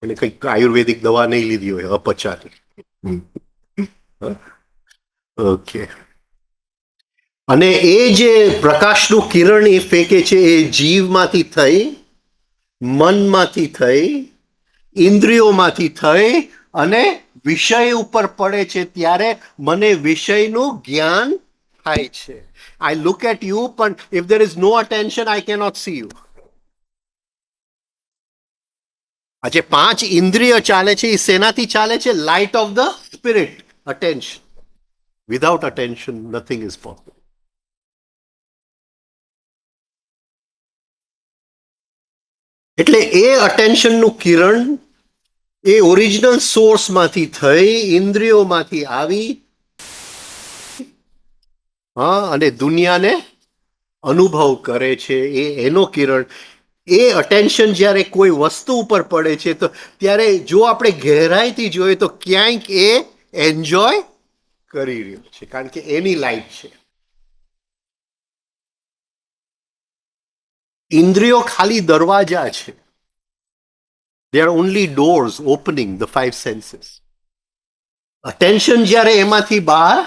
એને કંઈક આયુર્વેદિક દવા નહીં લીધી હોય અપચાની. ઓકે. અને એ જે પ્રકાશનું કિરણ એ ફેંકે છે એ જીવમાંથી થઈ, મનમાંથી થઈ, ઇન્દ્રિયોમાંથી થઈ અને વિષય ઉપર પડે છે ત્યારે મને વિષયનું જ્ઞાન થાય છે. આઈ લુક એટ યુ, પણ if there is no attention I cannot see you. આ જે 5 ઇન્દ્રિય ચાલે છે એ શેનાથી ચાલે છે? Light of the spirit. Attention. Without attention nothing is possible. એટલે એ અટેન્શનનું કિરણ એ ઓરિજિનલ સોર્સમાંથી થઈ, ઇન્દ્રિયોમાંથી આવી, અને દુનિયાને અનુભવ કરે છે. એનો કિરણ. એ અટેન્શન જ્યારે કોઈ વસ્તુ ઉપર પડે છે તો ત્યારે જો આપણે ગહેરાઈથી જોઈએ તો ક્યાંક એ એન્જોય કરી રહ્યો છે, કારણ કે એની લાઈફ છે. ઇન્દ્રિયો ખાલી દરવાજા છે. They are only doors opening the 5 senses. Attention જ્યારે એમાંથી બહાર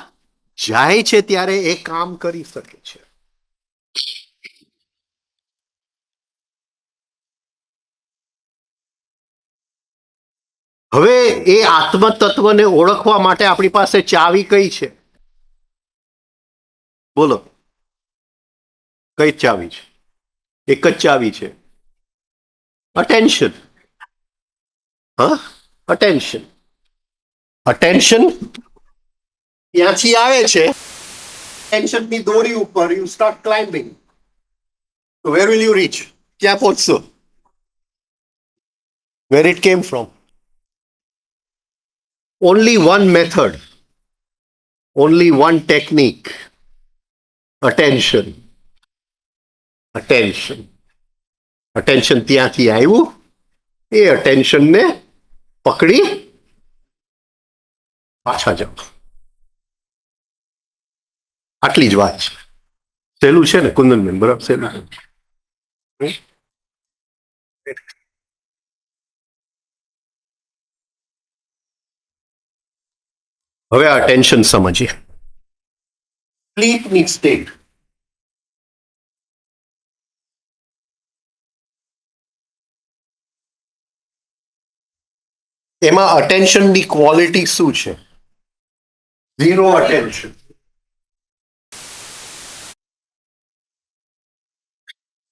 જાય છે ત્યારે એ કામ કરી શકે છે. હવે એ આત્મ તત્વને ઓળખવા માટે આપણી પાસે ચાવી કઈ છે? બોલો, કઈ ચાવી છે? એક જ ચાવી છે. અટેન્શન. અટેન્શન. અટેન્શન ત્યાંથી આવે છે. અટેન્શનની દોરી ઉપર you start climbing. Where will you reach? ક્યાં પહોંચશો? Where it came from? Only one method, only one technique. Attention. Attention. Attention ત્યાંથી આવ્યું. એ અટેન્શનને પકડી પાછા જાઓ. આટલી જ વાત છે. સહેલું છે ને કુંદનબેન? બરાબર સહેલું છે. હવે આ ટેન્શન સમજીએ. સ્લીપની સ્ટેટ. એમાં અટેન્શનની ક્વોલિટી શું છે? Zero attention.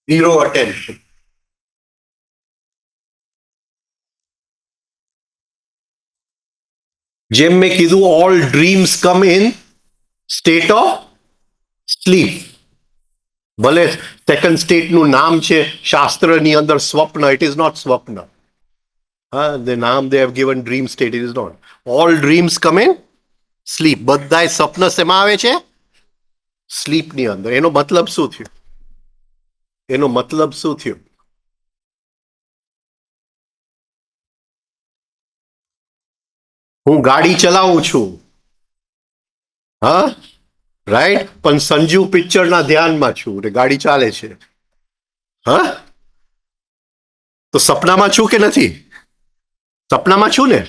Zero attention. જેમ મેં કીધું, all dreams come in state of sleep. ભલે સેકન્ડ સ્ટેટનું નામ છે શાસ્ત્રની અંદર સ્વપ્ન, ઇટ ઇઝ નોટ સ્વપ્ન. હા, the નામ they have given dream state, it is not. All dreams come in sleep. બધાય સ્વપ્ન શેમાં આવે છે? સ્લીપની અંદર. એનો મતલબ શું થયો? એનો મતલબ શું થયો? હું ગાડી ચલાવું છું, હા, રાઈટ, પણ સંજુ પિક્ચરના ધ્યાનમાં છું ને ગાડી ચાલે છે, હા, તો સપનામાં છું કે નથી? સપનામાં છું ને?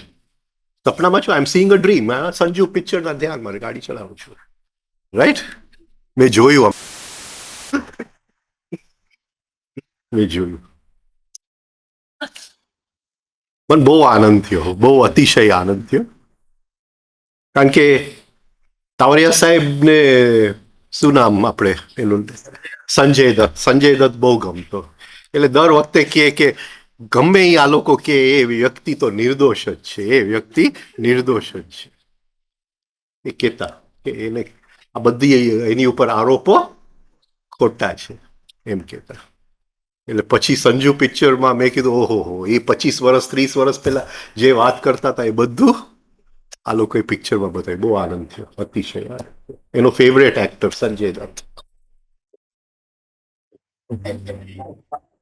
સપનામાં છું. I M seeing a dream. Sanju પિક્ચરના ધ્યાનમાં ગાડી ચલાવું છું, રાઈટ. મેં જોયું, મેં જોયું. મને બહુ આનંદ થયો, બહુ અતિશય આનંદ થયો. કારણ કે તાવરિયા સાહેબને શું નામ આપણે પેલું સંજય દત્ત બહુ ગમતો. એટલે દર વખતે કહે કે ગમે એ આ લોકો કે એ વ્યક્તિ તો નિર્દોષ જ છે, એ વ્યક્તિ નિર્દોષ જ છે. એ કહેતા કે એને આ બધી એની ઉપર આરોપો ખોટા છે એમ કહેતા. એટલે પછી સંજુ પિક્ચરમાં મેં કીધું ઓહો હો, એ 25 વર્ષ 30 વર્ષ પહેલા જે વાત કરતા હતા એ બધું આ લોકોએ પિક્ચરમાં બતાવ્યું. બહુ આનંદ થયો, અતિશય આનંદ. એનો ફેવરેટ એક્ટર સંજય દત્ત.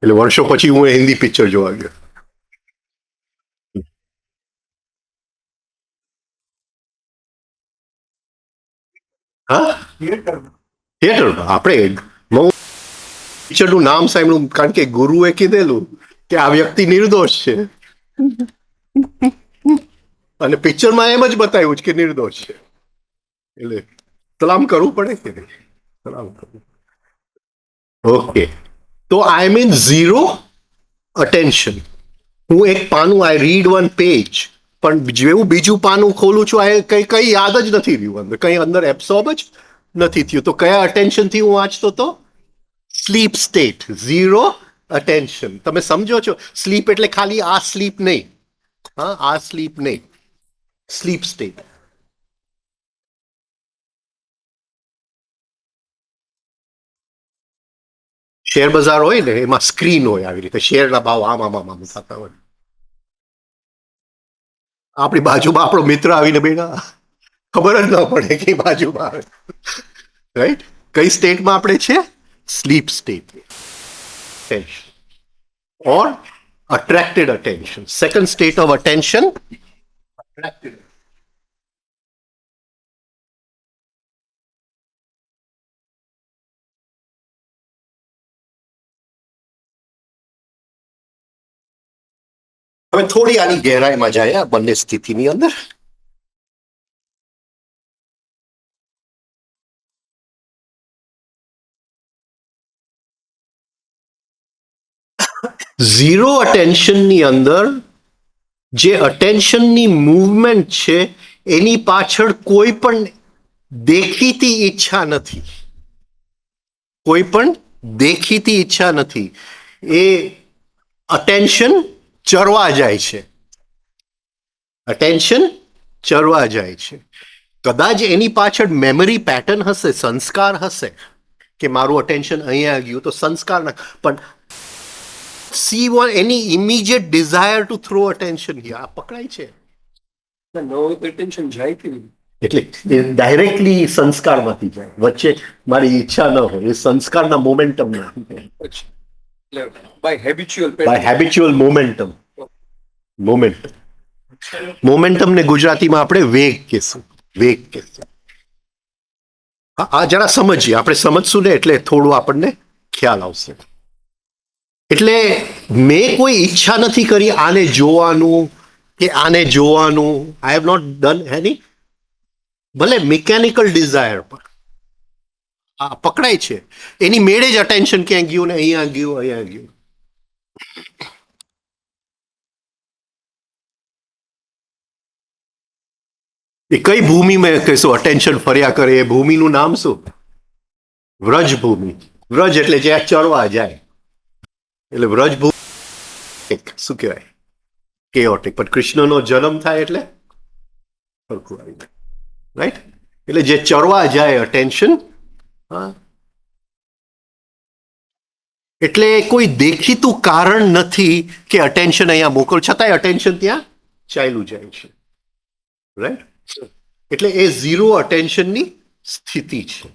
એટલે વર્ષો પછી હું હિન્દી પિક્ચર જોવા ગયો. હા, થિયેટરમાં આપણે પિક્ચરનું નામ સાંભળ્યું કારણ કે ગુરુએ કીધેલું કે આ વ્યક્તિ નિર્દોષ છે અને પિક્ચરમાં એમ જ બતાવ્યું છે કે નિર્દોષ છે. એટલે સલામ કરવું પડે કે નહીં? સલામ કરવું. ઓકે, તો આઈ મીન ઝીરો અટેન્શન. હું એક પાનું, આઈ રીડ વન પેજ, પણ જેવું બીજું પાનું ખોલું છું આ કઈ યાદ જ નથી રહ્યું, અંદર કઈ અંદર એબ્સોર્બ જ નથી થયું. તો કયા અટેન્શનથી હું વાંચતો હતો? Sleep state, zero attention. તમે સમજો છો? સ્લીપ એટલે ખાલી આ સ્લીપ નહીં, હા, આ સ્લીપ નહીં, સ્લીપ સ્ટેટ. શેર બજાર હોય ને એમાં સ્ક્રીન હોય, આવી રીતે શેરના ભાવ આમ આમ આમ આમ થતા હોય. આપણી બાજુમાં આપણો મિત્ર આવીને બેઠા, ખબર જ ન પડે કે બાજુમાં આવે, રાઈટ. કઈ સ્ટેટમાં આપણે છે? Sleep state. Or attracted attention. Second state of attention, attracted. હવે થોડી આની ગહેરાઈમાં જાય આ બંને સ્થિતિની અંદર. ઝીરો અટેન્શનની અંદર જે અટેન્શનની મૂવમેન્ટ છે એની પાછળ કોઈ પણ દેખીતી ઈચ્છા નથી, કોઈ પણ દેખીતી ઈચ્છા નથી. એ અટેન્શન ચરવા જાય છે, અટેન્શન ચરવા જાય છે. કદાચ એની પાછળ મેમરી પેટર્ન હશે, સંસ્કાર હશે કે મારું અટેન્શન અહીંયા ગયું તો સંસ્કારના, પણ સી વન એની immediate desire to throw attention આ પકડાય છે. ન હોય તો ટેન્શન જાય કે નહીં? એટલે ડાયરેક્ટલી સંસ્કારમાંથી જાય, વચ્ચે મારી ઈચ્છા ન હોય, એ સંસ્કારના મોમેન્ટમ નથી, by habitual by habitual momentum. મોમેન્ટમને ગુજરાતીમાં આપણે વેગ કહેશું, વેગ કહેશું. આ જરા સમજીએ, આપણે સમજશું ને એટલે થોડું આપણને ખ્યાલ આવશે. એટલે મેં કોઈ ઈચ્છા નથી કરી આને જોવાનું કે આને જોવાનું. આઈ હેવ નોટ ડન એની, ભલે મિકેનિકલ ડિઝાયર પણ આ પકડાય છે. એની મેળે જ અટેન્શન ક્યાં ગયું ને અહીંયા ગયું, અહીંયા ગયું. એ કઈ ભૂમિમાં કહેશું અટેન્શન ફર્યા કરે? એ ભૂમિનું નામ શું? વ્રજભૂમિ. વ્રજ એટલે જ્યાં ચરવા જાય, એટલે વ્રજભૂમિ શું કહેવાય? કેઓટિક. પણ કૃષ્ણનો જન્મ થાય એટલે સરખું આવી જાય, રાઈટ. એટલે જે ચરવા જાય અટેન્શન, હા, એટલે કોઈ દેખીતું કારણ નથી કે અટેન્શન અહીંયા મોકલ, છતાંય અટેન્શન ત્યાં ચાલ્યું જાય છે, રાઈટ? એટલે એ ઝીરો અટેન્શનની સ્થિતિ છે.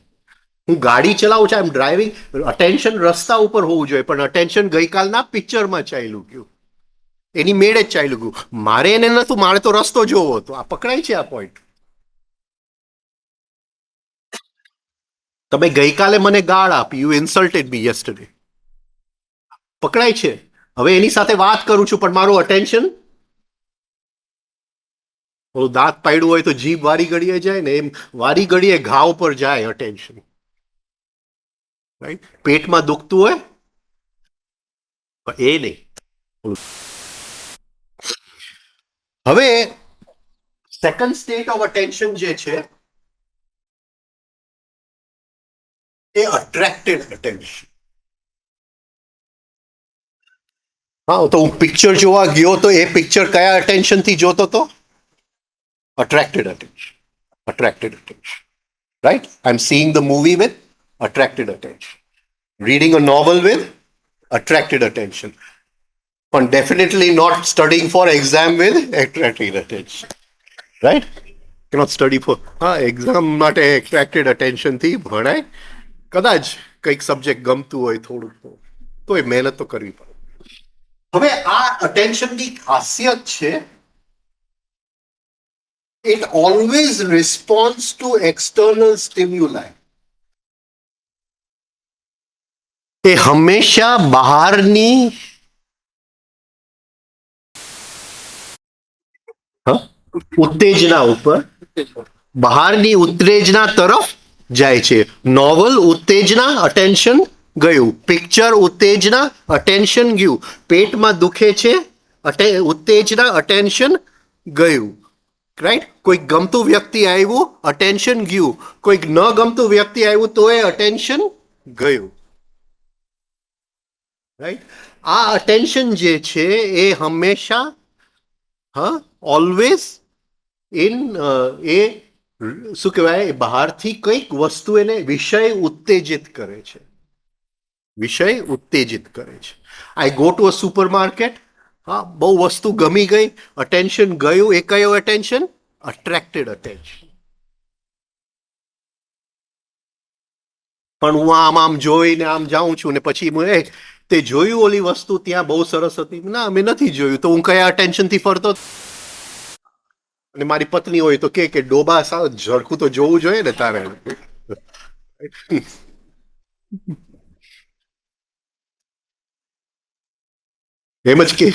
હું ગાડી ચલાવું છું, આઈ એમ ડ્રાઇવિંગ, અટેન્શન રસ્તા ઉપર હોવું જોઈએ, પણ અટેન્શન ગઈકાલના પિક્ચરમાં ચાલ્યું ગયું, એની મેળે જ ચાલ્યું ગયું. મારે એને નતું, મારે તો રસ્તો જોવો હતો. આ પકડાય છે આ પોઈન્ટ? તમે ગઈકાલે મને ગાળ આપી, યુ ઇન્સલ્ટેડ મી યસ્ટરડે, પકડાય છે. હવે એની સાથે વાત કરું છું, પણ મારું અટેન્શન, ઓલું દાંત પાડ્યું હોય તો જીભ વારી ઘડીએ જાય ને, એમ વારી ઘડીએ ઘાવ પર જાય અટેન્શન, રાઈટ? પેટમાં દુખતું હોય પણ એ નહીં. હવે સેકન્ડ સ્ટેટ ઓફ અટેન્શન જે છે એ અટ્રેક્ટેડ અટેન્શન. હા, તો હું પિક્ચર જોવા ગયો તો એ પિક્ચર કયા અટેન્શન થી જોતો હતો? Attracted attention. Attracted attention. Right? I'm seeing the movie with attracted attention. Reading a novel with attracted attention. But definitely not studying for exam with attracted attention. Right? Cannot study for exam માટે attracted attention થી ભણાય. કદાચ કંઈક સબ્જેક્ટ ગમતું હોય થોડુંક તો એ મહેનત તો કરવી પડે. હવે આ અટેન્શનની ખાસિયત છે, it always responds to external stimuli. એ હંમેશા બહારની ઉત્તેજના ઉપર, બહારની ઉત્તેજના તરફ જાય છે. નોવલ ઉત્તેજના, અટેન્શન ગયું. પિક્ચર ઉત્તેજના, અટેન્શન ગયું. પેટમાં દુખે છે, ઉત્તેજના, અટેન્શન ગયું. રાઈટ? કોઈક ગમતું વ્યક્તિ આવ્યું, અટેન્શન ગયું. કોઈક ન ગમતું વ્યક્તિ આવ્યું તો એ અટેન્શન ગયું. રાઈટ? આ અટેન્શન જે છે એ હંમેશા ઓલવેઝ ઇન એ શું કહેવાય, બહારથી કંઈક વસ્તુ એને વિષય ઉત્તેજિત કરે છે. વિષય ઉત્તેજિત કરે છે. I go to a super market, હા, બહુ વસ્તુ ગમી ગઈ, અટેન્શન ગયું. એ કયો અટેન્શન? Attracted attention. પણ હું આમ જોઈને આમ જાઉં છું ને પછી તે જોયું ઓલી વસ્તુ ત્યાં બહુ સરસ હતી, ના મેં નથી જોયું, તો હું કયા અટેન્શન થી ફરતો? અને મારી પત્ની હોય તો કે ડોબા સાવ ઝડકું તો જોવું જોઈએ ને તારે. એમ જ કે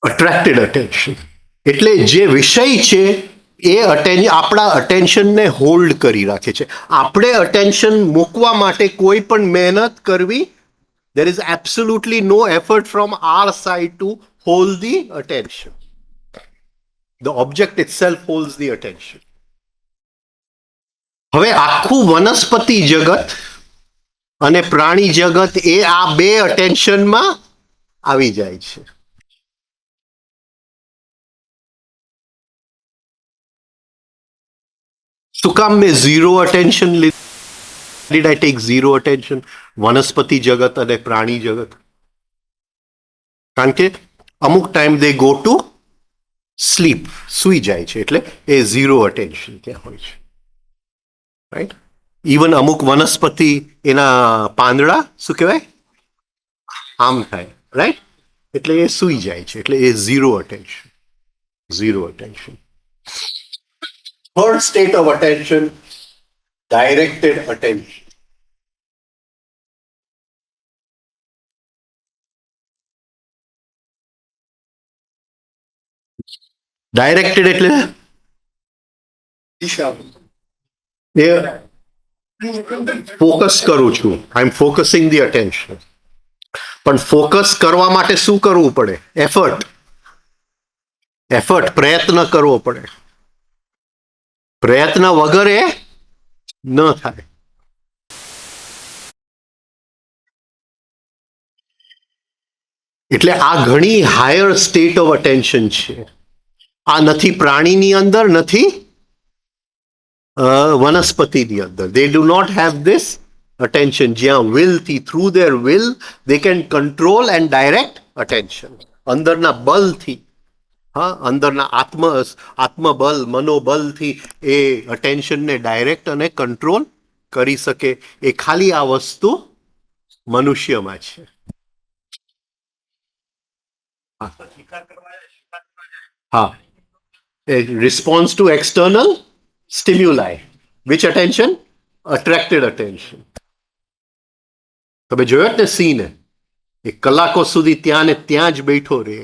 અટ્રેક્ટેડ અટેન્શન એટલે જે વિષય છે એ આપણા અટેન્શનને હોલ્ડ કરી રાખે છે. આપણે અટેન્શન મૂકવા માટે કોઈ પણ મહેનત કરવી, there is absolutely no effort from our side to hold the attention. The object itself holds the attention. હવે આખું વનસ્પતિ જગત અને પ્રાણી જગત એ આ બે અટેન્શનમાં આવી જાય છે. શું કામ મેં ઝીરો અટેન્શન લીધું? Did I take zero attention? વનસ્પતિ જગત અને પ્રાણી જગત, કારણ કે અમુક time they go to sleep, સુઈ જાય છે, એટલે એ ઝીરો અટેન્શન ત્યાં હોય છે. રાઈટ? ઇવન અમુક વનસ્પતિ એના પાંદડા શું કહેવાય, આમ થાય, રાઈટ? એટલે એ સુઈ જાય છે, એટલે એ zero attention. Zero attention. Third state of attention, directed attention. Directed એટલે ફોકસ કરું છું, I am focusing the attention. પણ ફોકસ કરવા માટે શું કરવું પડે? એફર્ટ, પ્રયત્ન કરવો પડે. પ્રયત્ન વગર એ ન થાય. એટલે આ ઘણી હાયર સ્ટેટ ઓફ અટેન્શન છે. આ નથી પ્રાણીની અંદર, નથી વનસ્પતિની અંદર. They do not have this attention. જ્યાં will થી, through their will, they can control and direct attention. અંદરના બલથી, હા, અંદરના આત્મબલ, મનોબલથી એ અટેન્શનને ડાયરેક્ટ અને કંટ્રોલ કરી શકે. એ ખાલી આ વસ્તુ મનુષ્યમાં છે. હા, response to external stimuli. Which attention? Attracted attention. તમે જોયો ને સીન, એ કલાકો સુધી ત્યાં ને ત્યાં જ બેઠો રહે,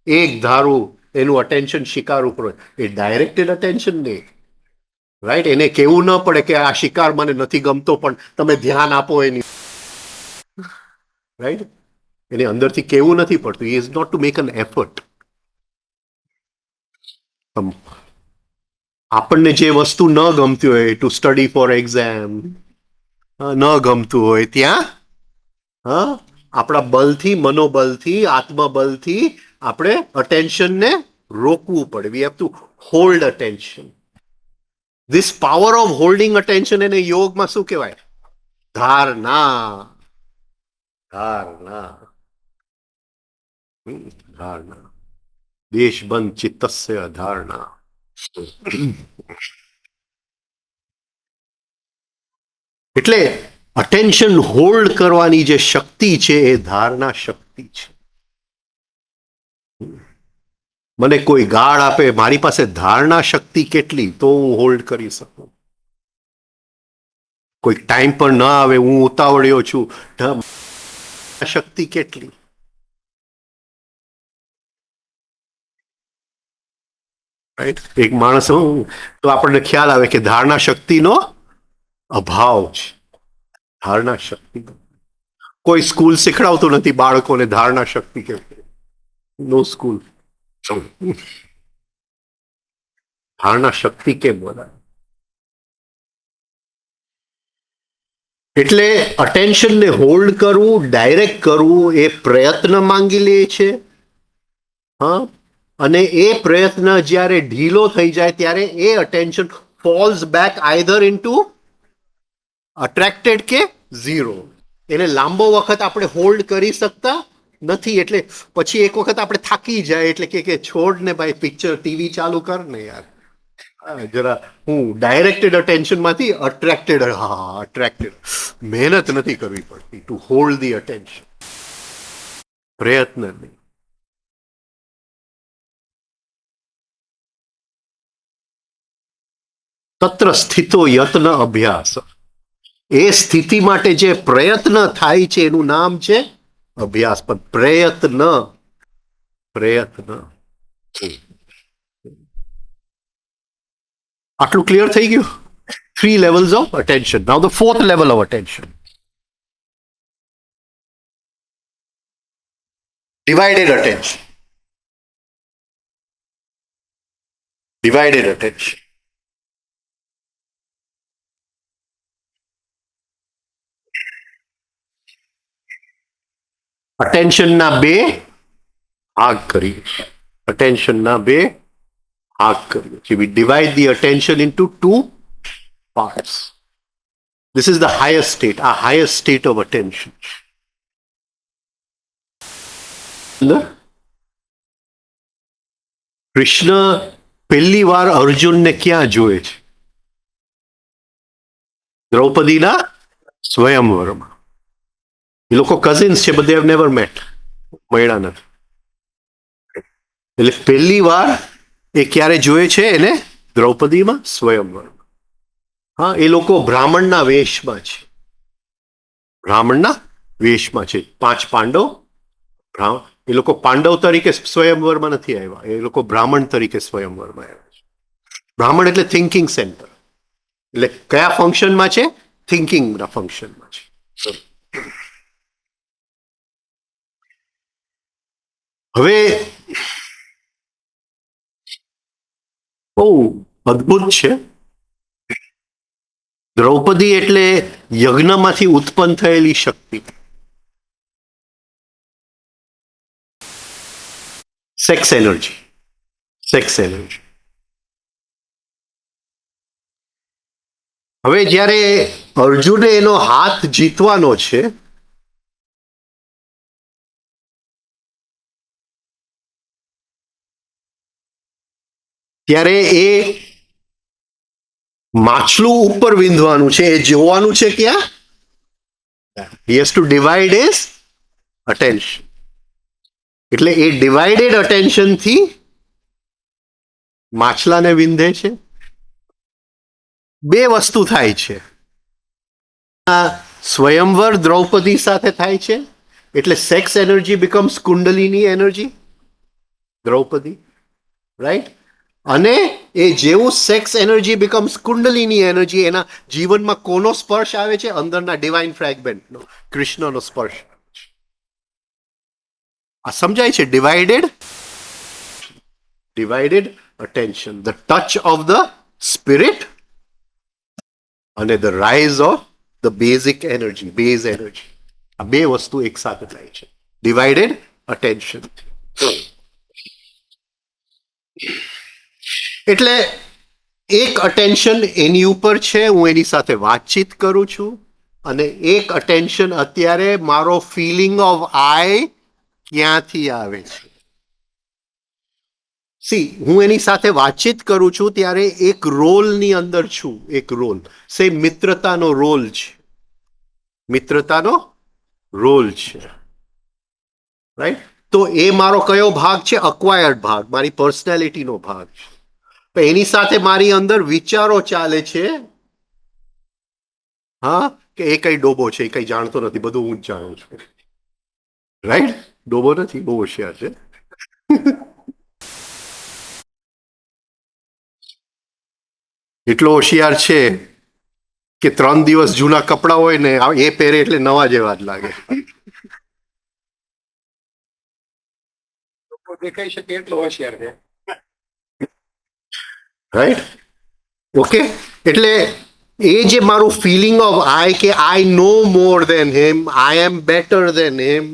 એક ધારું એનું અટેન્શન શિકાર ઉપર હોય. એ ડાયરેક્ટેડ અટેન્શન નહીં, રાઈટ? એને કેવું ન પડે કે આ શિકાર મને નથી ગમતો પણ તમે ધ્યાન આપો એની, રાઈટ? એને અંદરથી કેવું નથી પડતું. He is not to make an effort. આપણને જે વસ્તુ ન ગમતી હોય, ટુ સ્ટડી ફોર એક્ઝામ ન ગમતું હોય, ત્યાં હા આપણા બલથી, મનોબલથી, આત્મબલથી આપણે અટેન્શનને રોકવું પડે. We have to hold attention. This power of holding attention એને યોગમાં શું કહેવાય? ધારણા. ધારણા. ધારણા. દેશબંધ ચિત્તસ્ય ધારણા. એટલે અટેન્શન હોલ્ડ કરવાની જે શક્તિ છે એ ધારણા શક્તિ છે. મને કોઈ ગાળ આપે, મારી પાસે ધારણા શક્તિ કેટલી, તો હું હોલ્ડ કરી શકું. કોઈ ટાઈમ પર ન આવે, હું ઉતાવળ્યો છું, શક્તિ કેટલી. એક માણસ તો આપણને ખ્યાલ આવે કે ધારણા શક્તિનો અભાવ છે. ધારણા શક્તિ કોઈ સ્કૂલ શીખડાવતું નથી બાળકોને ધારણા શક્તિ કે નો સ્કૂલ. ધારણા શક્તિ કેમ બોલાય? એટલે અટેન્શનને હોલ્ડ કરવું, ડાયરેક્ટ કરવું એ પ્રયત્ન માંગી લે છે. હા, અને એ પ્રયત્ન જ્યારે ઢીલો થઈ જાય ત્યારે એ attention falls back either into attracted કે ઝીરો. એને લાંબો વખત આપણે હોલ્ડ કરી શકતા નથી. એટલે પછી એક વખત આપણે થાકી જાય એટલે કે છોડ ને ભાઈ, પિક્ચર ટીવી ચાલુ કર ને યાર, જરા હું ડાયરેક્ટેડ અટેન્શન માંથી અટ્રેક્ટેડ, હા અટ્રેક્ટેડ, મહેનત નથી કરવી પડતી ટુ હોલ્ડ ધી અટેન્શન. પ્રયત્ન નહીં. તત્ર સ્થિતો યત્ન અભ્યાસ. એ સ્થિતિ માટે જે પ્રયત્ન થાય છે એનું નામ છે અભ્યાસ. પણ પ્રયત્ન આટલું ક્લિયર થઈ ગયું? 3 levels of attention. Now the 4th level of attention. Divided attention. Divided attention. અટેન્શનના બે ભાગ કરીએ. અટેન્શનના બે ભાગ કરીએ છીએ. We divide the attention into 2 parts. This is the highest state, our highest state of attention. Krishna પહેલી વાર અર્જુનને ક્યાં જોયે છે? દ્રૌપદીના સ્વયંવરમાં. એ લોકો કઝિન્સ છે, but they have never met. મળ્યા નથી. એટલે પહેલી વાર એ ક્યારે જોયે છે એને? દ્રૌપદીમાં સ્વયંવરમાં. હા, એ લોકો બ્રાહ્મણના વેશમાં છે. બ્રાહ્મણના વેશમાં છે. 5 પાંડવ. એ લોકો પાંડવ તરીકે સ્વયંવરમાં નથી આવ્યા, એ લોકો બ્રાહ્મણ તરીકે સ્વયંવરમાં આવ્યા છે. બ્રાહ્મણ એટલે થિંકિંગ સેન્ટર. એટલે કયા ફંક્શનમાં છે? થિંકિંગના ફંક્શનમાં છે. હવે બહુ અદ્ભુત છે. દ્રૌપદી એટલે યજ્ઞમાંથી ઉત્પન્ન થયેલી શક્તિ. Sex energy. Sex energy. હવે જ્યારે અર્જુને એનો હાથ જીતવાનો છે, ત્યારે એ માછલું ઉપર વિંધવાનું છે, એ જોવાનું છે ક્યાં? He has to divide his attention. એટલે એ ડિવાઇડેડ અટેન્શન થી માછલાને વિંધે છે. બે વસ્તુ થાય છે. આ સ્વયંવર દ્રૌપદી સાથે થાય છે, એટલે sex energy becomes kundalini energy, Draupadi, right? અને એ જેવું sex energy becomes kundalini energy, એના જીવનમાં કોનો સ્પર્શ આવે છે? અંદરના ડિવાઇન ફ્રેગમેન્ટનો, કૃષ્ણનો સ્પર્શ. આ સમજાય છે? Divided attention, the touch of the spirit અને the rise of the basic energy, base energy. આ બે વસ્તુ એક સાથે થાય છે ડિવાઇડેડ attention. એટલે એક અટેન્શન એની ઉપર છે, હું એની સાથે વાતચીત કરું છું, અને એક અટેન્શન અત્યારે મારો ફિલિંગ ઓફ આઈ ક્યાંથી આવે છે. સી, હું એની સાથે વાતચીત કરું છું ત્યારે એક રોલની અંદર છું, એક રોલ, સે મિત્રતાનો રોલ છે, મિત્રતાનો રોલ છે, રાઈટ? તો એ મારો કયો ભાગ છે? અક્વાયર્ડ ભાગ, મારી પર્સનાલિટીનો ભાગ છે. પણ એની સાથે મારી અંદર વિચારો ચાલે છે, હા, કે એ કઈ ડોબો છે, એ કઈ જાણતો નથી, બધું હું જ જાણું છું, રાઈટ? ડોબો નથી, બહુ હોશિયાર છે. એટલો હોશિયાર છે કે 3 દિવસ જૂના કપડા હોય ને એ પહેરે એટલે નવા જેવા જ લાગે. દેખાઈ શકે એટલો હોશિયાર છે. રાઈટ? ઓકે, એટલે એ જે મારું ફિલિંગ ઓફ આઈ, કે I know more than him, I am better than him,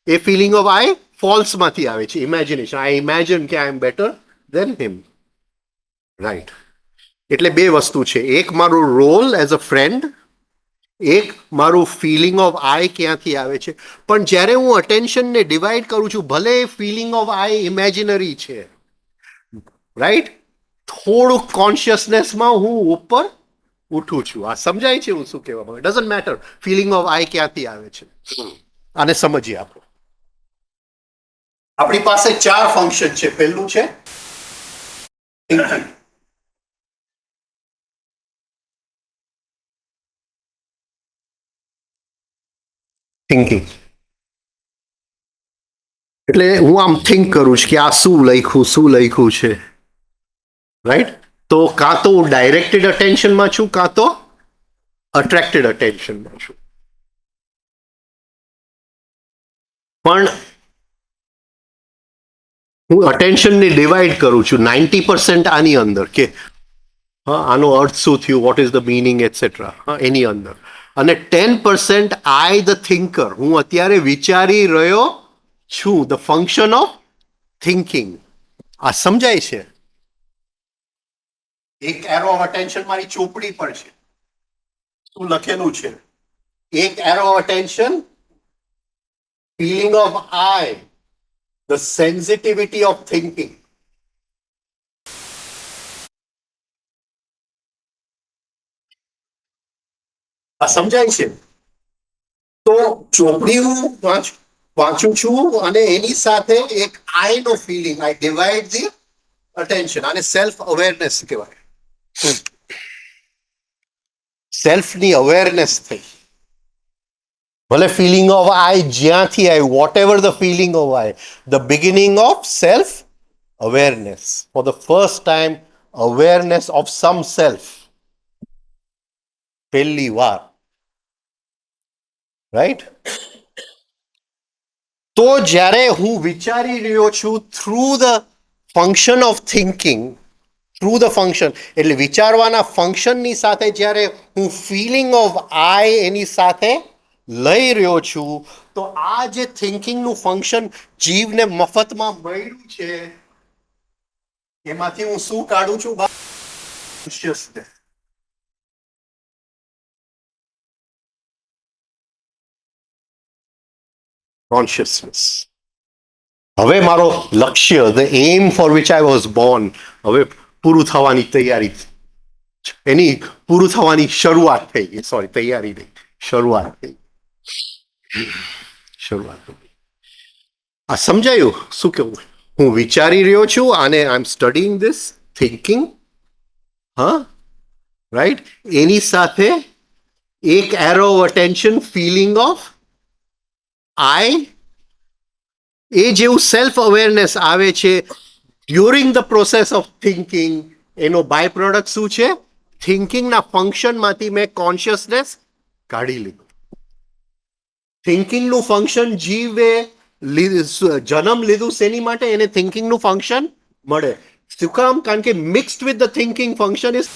એ ફિલિંગ ઓફ આઈ ફોલ્સમાંથી આવે છે, ઇમેજિનેશન. આઈ ઇમેજિન કે આઈ am better than him, right? એટલે બે વસ્તુ છે, એક મારું રોલ એઝ અ ફ્રેન્ડ, એક મારું ફિલિંગ ઓફ આઈ ક્યાંથી આવે છે. પણ જ્યારે હું અટેન્શનને ડિવાઈડ કરું છું, ભલે ફિલિંગ ઓફ આઈ ઇમેજિનરી છે, રાઈટ, થોડુંક કોન્શિયસનેસમાં હું ઉપર ઉઠું છું. આ સમજાય છે હું શું કહેવા માંગુ? ડઝન્ટ મેટર ફિલિંગ ઓફ આઈ ક્યાંથી આવે છે. આને સમજીએ આપણે. આપણી પાસે 4 ફંક્શન છે. પહેલું છે થિંકિંગ. થિંકિંગ એટલે હું આમ થિંક કરું છું કે આ શું લખ્યું છે, રાઈટ? તો કાં તો હું ડાયરેક્ટેડ અટેન્શનમાં છું, કાં તો અટ્રેક્ટેડ અટેન્શનમાં છું. પણ હું અટેન્શનને ડિવાઈડ કરું છું 90% આની અંદર, કે હા, આનો અર્થ શું થયું, vote is the meaning etcetera, હા, એની અંદર. અને 10% આઈ ધ થિંકર, હું અત્યારે વિચારી રહ્યો છું, ધ ફંક્શન ઓફ થિંકિંગ. આ સમજાય છે? એક એરો ઓફ અટેન્શન મારી ચોપડી પર છે, શું લખેલું છે? એક arrow of attention, feeling of I, the sensitivity of thinking. આ સમજાય છે? તો ચોપડી હું વાંચું છું અને એની સાથે એક આઈ નો feeling, I divide the attention. આને સેલ્ફ અવેરનેસ કહેવાય. સેલ્ફની અવેરનેસ થઈ. ભલે ફિલિંગ ઓફ આઈ જ્યાંથી આવ્યું, whatever the feeling of I, the beginning of self awareness. For the first time awareness of some self, પહેલી વાર, રાઈટ? તો જ્યારે હું વિચારી રહ્યો છું through the function of thinking, through the function એટલે વિચારવાના ફંક્શનની સાથે જ્યારે હું ફિલિંગ ઓફ આઈ એની સાથે લઈ રહ્યો છું, તો આ જે થિંકિંગનું ફંક્શન જીવને મફતમાં મળ્યું છે, એમાંથી હું શું કાઢું છું? કોન્શિયસનેસ. કોન્શિયસનેસ. હવે મારો લક્ષ્ય, the aim for which I was born, હવે પૂરું થવાની તૈયારી, એની પૂરું થવાની શરૂઆત થઈ ગઈ. સોરી, તૈયારી નહીં, શરૂઆત થઈ. શરૂઆત. આ સમજાયું શું કેવું? હું વિચારી રહ્યો છું આને, I am studying this, thinking. હા, રાઈટ. એની સાથે એક arrow of attention, feeling of I. એ જેવું સેલ્ફ અવેરનેસ આવે છે during the process of thinking, એનો બાય પ્રોડક્ટ શું છે? થિંકિંગના ફંક્શનમાંથી મેં કોન્શિયસનેસ કાઢી લીધું. થિંકિંગનું ફંક્શન જીવે જન્મ લીધું શેની માટે? એને થિંકિંગનું ફંક્શન મળે. શું કામ? કારણ કે mixed with the thinking function is.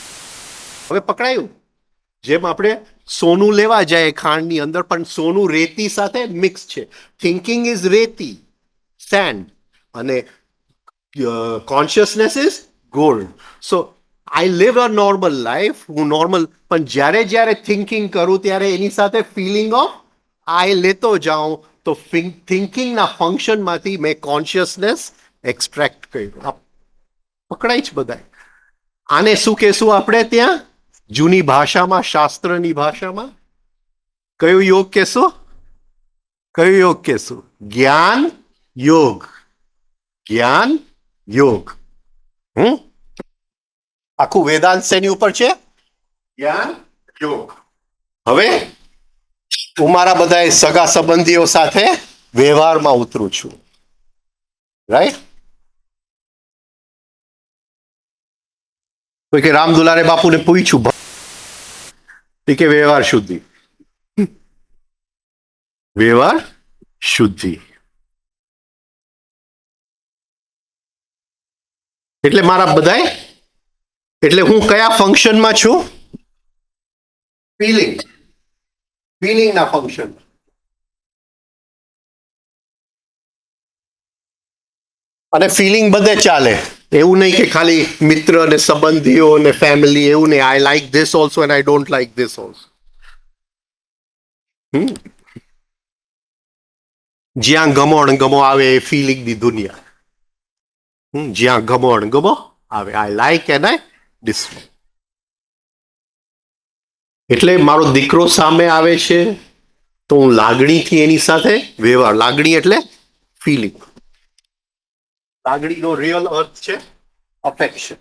હવે પકડાયું? જેમ આપણે સોનું લેવા જાય ખાંડની અંદર, પણ સોનું રેતી સાથે મિક્સ છે. થિંકિંગ ઇઝ રેતી, સેન્ડ, અને consciousness is gold. So I live a normal life, હું નોર્મલ, પણ જ્યારે થિંકિંગ કરું ત્યારે એની સાથે ફિલિંગ ઓફ આઈ લેતો જાઉં, તો થિંકિંગના ફંક્શનમાંથી મેં કોન્શિયસનેસ એક્સટ્રેક્ટ કર્યું. પકડાય જ બધા. આને શું કહેશું આપણે ત્યાં જૂની ભાષામાં, શાસ્ત્રની ભાષામાં? કયો યોગ કહેશું? કયો યોગ કહેશું? જ્ઞાન યોગ. જ્ઞાન યોગ. આખું વેદાંત શેની ઉપર છે? જ્ઞાન યોગ. હવે હું મારા બધા સગા સંબંધીઓ સાથે વ્યવહારમાં ઉતરું છું, રાઈટ? તો કે રામ દુલારે બાપુને પૂછ્યું, કે વ્યવહાર શુદ્ધિ. વ્યવહાર શુદ્ધિ એટલે મારા બધાય, એટલે હું કયા ફંક્શનમાં છું? ફિલિંગ. ફિલિંગના ફંક્શન. અને ફિલિંગ બધે ચાલે. એવું નહીં કે ખાલી મિત્ર અને સંબંધીઓ અને ફેમિલી, એવું નહીં. I like this also and I don't like this also. જ્યાં ગમો અણગમો આવે એ ફિલિંગની દુનિયા. જ્યાં ગમો અણગમો આવે, I like and I dislike. એટલે મારો દીકરો સામે આવે છે તો હું લાગણીથી એની સાથે વ્યવહાર. લાગણી એટલે ફિલિંગ. લાગણીનો રિયલ અર્થ છે અફેક્શન.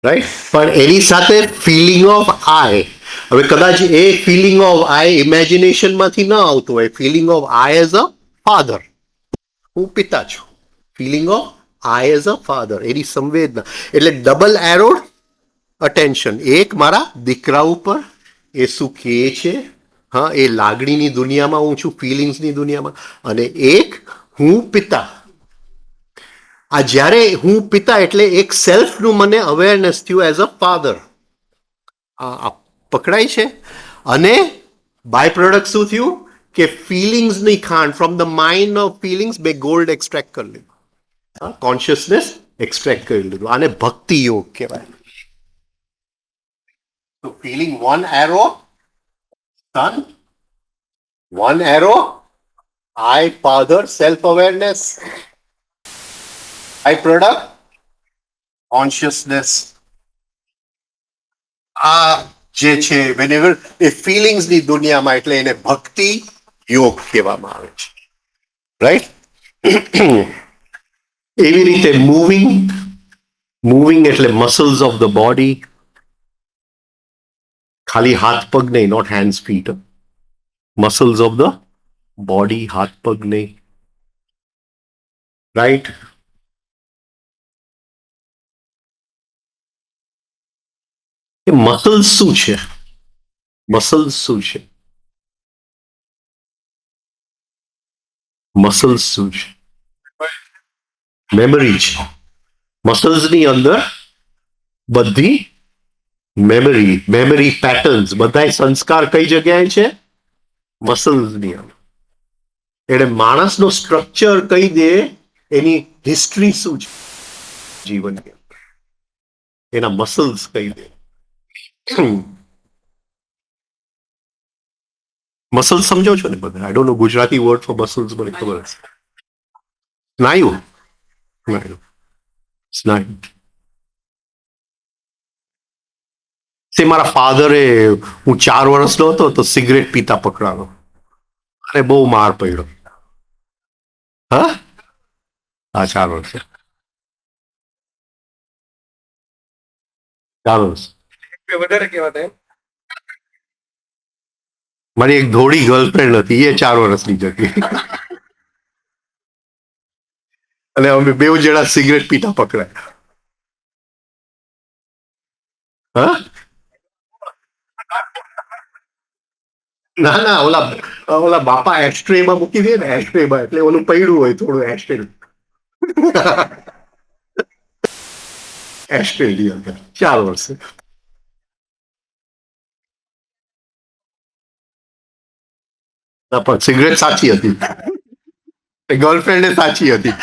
રાઈટ? પણ એની સાથે ફિલિંગ ઓફ આઈ. હવે કદાચ એ ફિલિંગ ઓફ આઈ ઇમેજિનેશનમાંથી ન આવતું હોય. Feeling of I as a father, હું પિતા છું. Feeling of I as a father, એની સંવેદના. એટલે ડબલ એરોડ અટેન્શન. એક મારા દીકરા ઉપર, એ શું કહે છે, હા, એ લાગણીની દુનિયામાં હું છું, ફિલિંગ્સની દુનિયામાં. અને એક હું પિતા. આ જ્યારે હું પિતા એટલે એક સેલ્ફનું મને અવેરનેસ થયું એઝ અ ફાધર. આ પકડાય છે. અને બાય પ્રોડક્ટ શું થયું? કે ફિલિંગ્સની ખાંડ, from the mind of feelings બે ગોલ્ડ એક્સટ્રેક્ટ કરી લીધું, કોન્શિયસનેસ એક્સટ્રેક્ટ કરી લીધું. આને ભક્તિ યોગ કહેવાય. તો feeling one arrow son, one arrow I father, self awareness. By product consciousness. આ જે છે whenever એ ફિલિંગ્સની દુનિયામાં, એટલે એને ભક્તિ યોગ કહેવામાં આવે છે, રાઈટ? એવી રીતે મૂવિંગ. મૂવિંગ એટલે મસલ્સ ઓફ ધ બોડી. ખાલી હાથ પગ નહીં, not hands feet. Muscles of the body, હાથ પગ નહીં, રાઈટ? એ મસલ્સ શું છે? મસલ્સ શું છે? મસલ્સ શું છે? મેમરી છે. મસલ્સની અંદર બધી મેમરી પેટર્ન્સ, બધા સંસ્કાર કઈ જગ્યાએ છે? મસલ્સની અંદર. એટલે માણસનો સ્ટ્રક્ચર કહી દે, એની હિસ્ટ્રી શું છે જીવનની અંદર, એના મસલ્સ કહી દે. મસલ્સ સમજો છો ને બધા? I don't know Gujarati word for muscles, મને ખબર છે. સ્નાયુ. સ્નાયુ. સ્નાયુ. તે મારા ફાધરે, હું 4 વર્ષનો હતો તો સિગરેટ પીતા પકડાનો અને બહુ માર પડ્યો. હા, 4 વર્ષ. 4 વર્ષ. વધારે કહેવાતા એમ. મારી એક ધોળી ગર્લફ્રેન્ડ હતી, એ 4 વર્ષની જ હતી. અને અમે બે જણા સિગરેટ પીતા પકડાયા. હા, ના ના, ઓલા ઓલા બાપા એસ્ટ્રેમાં મૂકી દે ને, એસ્ટ્રેમાં એટલે ઓલું પડ્યું હોય થોડું એસ્ટ્રે. એસ્ટ્રેલિયા અંદર 4 વર્ષે. ના પણ સિગરેટ સાચી હતી, ગર્લફ્રેન્ડ સાચી હતી.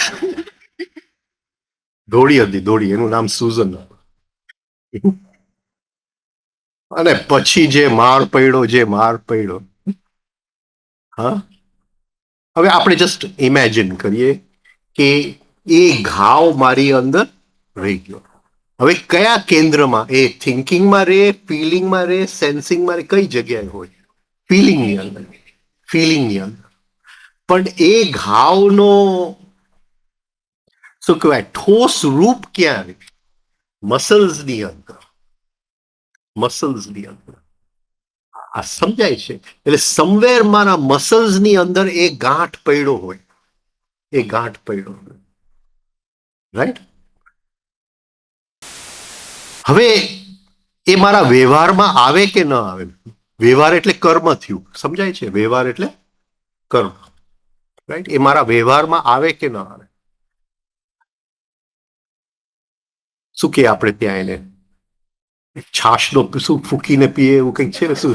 ધોળી હતી, ધોળી. એનું નામ સુઝન. અને પછી જે માર પડ્યો, જે માર પડ્યો. હા, હવે આપણે જસ્ટ ઇમેજિન કરીએ કે એ ઘાવ મારી અંદર રહી ગયો. હવે કયા કેન્દ્રમાં? એ થિંકિંગમાં રહે, ફિલિંગમાં રહે, સેન્સિંગમાં રહે, કઈ જગ્યાએ હોય? ફિલિંગની અંદર. ફિલિંગની અંદર. પણ એ ઘાવનો શું કહેવાય, ઠોસ રૂપ ક્યાં રહે? મસલ્સની અંદર. મસલ્સની અંદર. આ સમજાય છે? એટલે સમવેર મારા મસલ્સની અંદર એ ગાંઠ પડ્યો હોય, એ ગાંઠ પડ્યો હોય. રાઈટ? હવે એ મારા વ્યવહારમાં આવે કે ન આવે? વ્યવહાર એટલે કર્મ થયું, સમજાય છે? વ્યવહાર એટલે કર્મ. રાઈટ? એ મારા વ્યવહારમાં આવે કે ન આવે? શું કે આપણે ત્યાં એને છાશનો શું ફૂકીને પીએ એવું કંઈક છે ને? શું?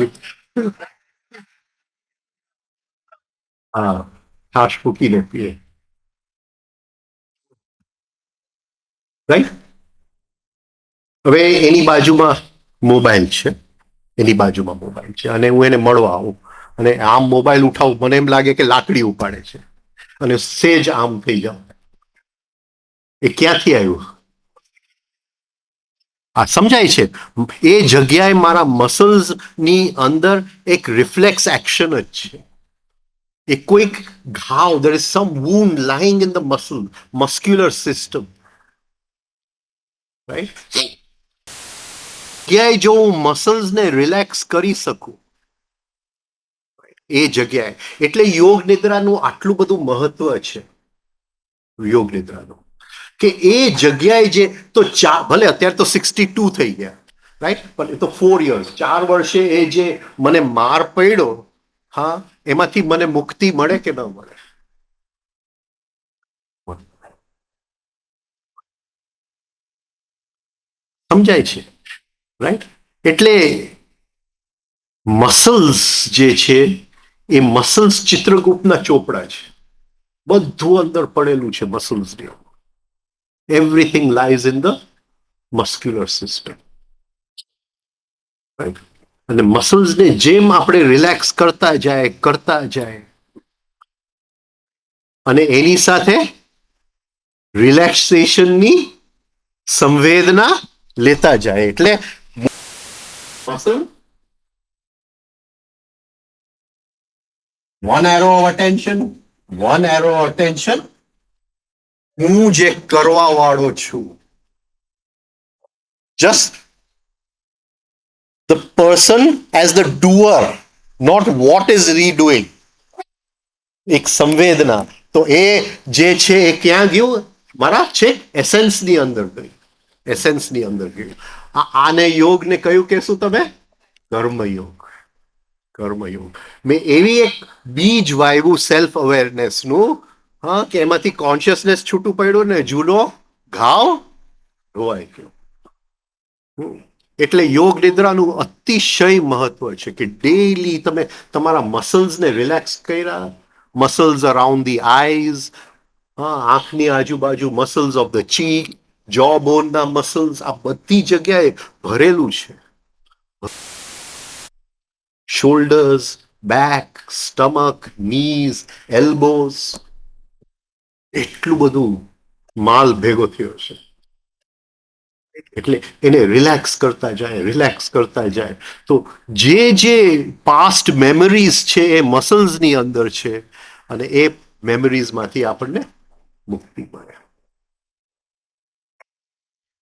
હા, છાશ ફૂકીને પીએ. રાઈટ? હવે એની બાજુમાં મોબાઈલ છે, એની બાજુમાં મોબાઈલ છે, અને હું એને મળવા આવું અને આમ મોબાઈલ ઉઠાવું, મને એમ લાગે કે લાકડી ઉપાડે છે, અને સેજ આમ થઈ જાવ. એ ક્યાંથી આવ્યું? આ સમજાય છે? એ જગ્યાએ મારા મસલ્સ ની અંદર એક રિફ્લેક્સ એક્શન જ છે. એ કોઈક ઘાવ, there is some wound lying in the muscular system. Right? જગ્યાએ જો હું મસલ્સને રિલેક્સ કરી શકું એ જગ્યાએ, એટલે યોગ નિદ્રાનું આટલું બધું મહત્વ છે. યોગ નિદ્રાનું કે એ જગ્યાએ જે તો ભલે અત્યારે તો 62 થઈ ગયા, રાઈટ? પણ એ તો 4 years, 4 વર્ષે એ જે મને માર પડ્યો, હા, એમાંથી મને મુક્તિ મળે કે ન મળે? સમજાય છે? રાઈટ? એટલે મસલ્સ જે છે એ મસલ્સ ચિત્રગુપ્તના ચોપડા છે. બધું અંદર પડેલું છે મસલ્સ ની. Everything lies in the muscular system. Right? અને મસલ્સને જેમ આપણે રિલેક્સ કરતા જાય અને એની સાથે રિલેક્સેશનની સંવેદના લેતા જાય, એટલે muscle one arrow of attention, હું જે કરવા વાળો છું. Just the person as the doer, not what is redoing. એક સંવેદના. તો એ જે છે એ ક્યાં ગયું? મારા છે એસેન્સની અંદર ગયું. એસેન્સની અંદર ગયું. આને યોગને કયું કહેશું તમે? કર્મયોગ. કર્મયોગ. મેં એવી એક બીજ વાવ્યું સેલ્ફ અવેરનેસનું, હા, કે એમાંથી કોન્શિયસનેસ છૂટું પડ્યું ને જૂનો ઘાવ ધોવાઈ ગયો. એટલે યોગ નિદ્રાનું અતિશય મહત્વ છે કે ડેઈલી તમે તમારા મસલ્સને રિલેક્સ કર્યા, મસલ્સ અરાઉન્ડ ધી આઈઝ, હા, આંખની આજુબાજુ મસલ્સ ઓફ ધ ચીક, જો બોનના મસલ્સ, આ બધી જગ્યાએ ભરેલું છે. શોલ્ડર્સ, બેક, સ્ટમક, નીઝ, એલ્બોઝ, એટલું બધું માલ ભેગો થયો છે. એટલે એને રિલેક્સ કરતા જાય તો જે પાસ્ટ મેમરીઝ છે એ મસલ્સની અંદર છે અને એ મેમરીઝમાંથી આપણને મુક્તિ મળે.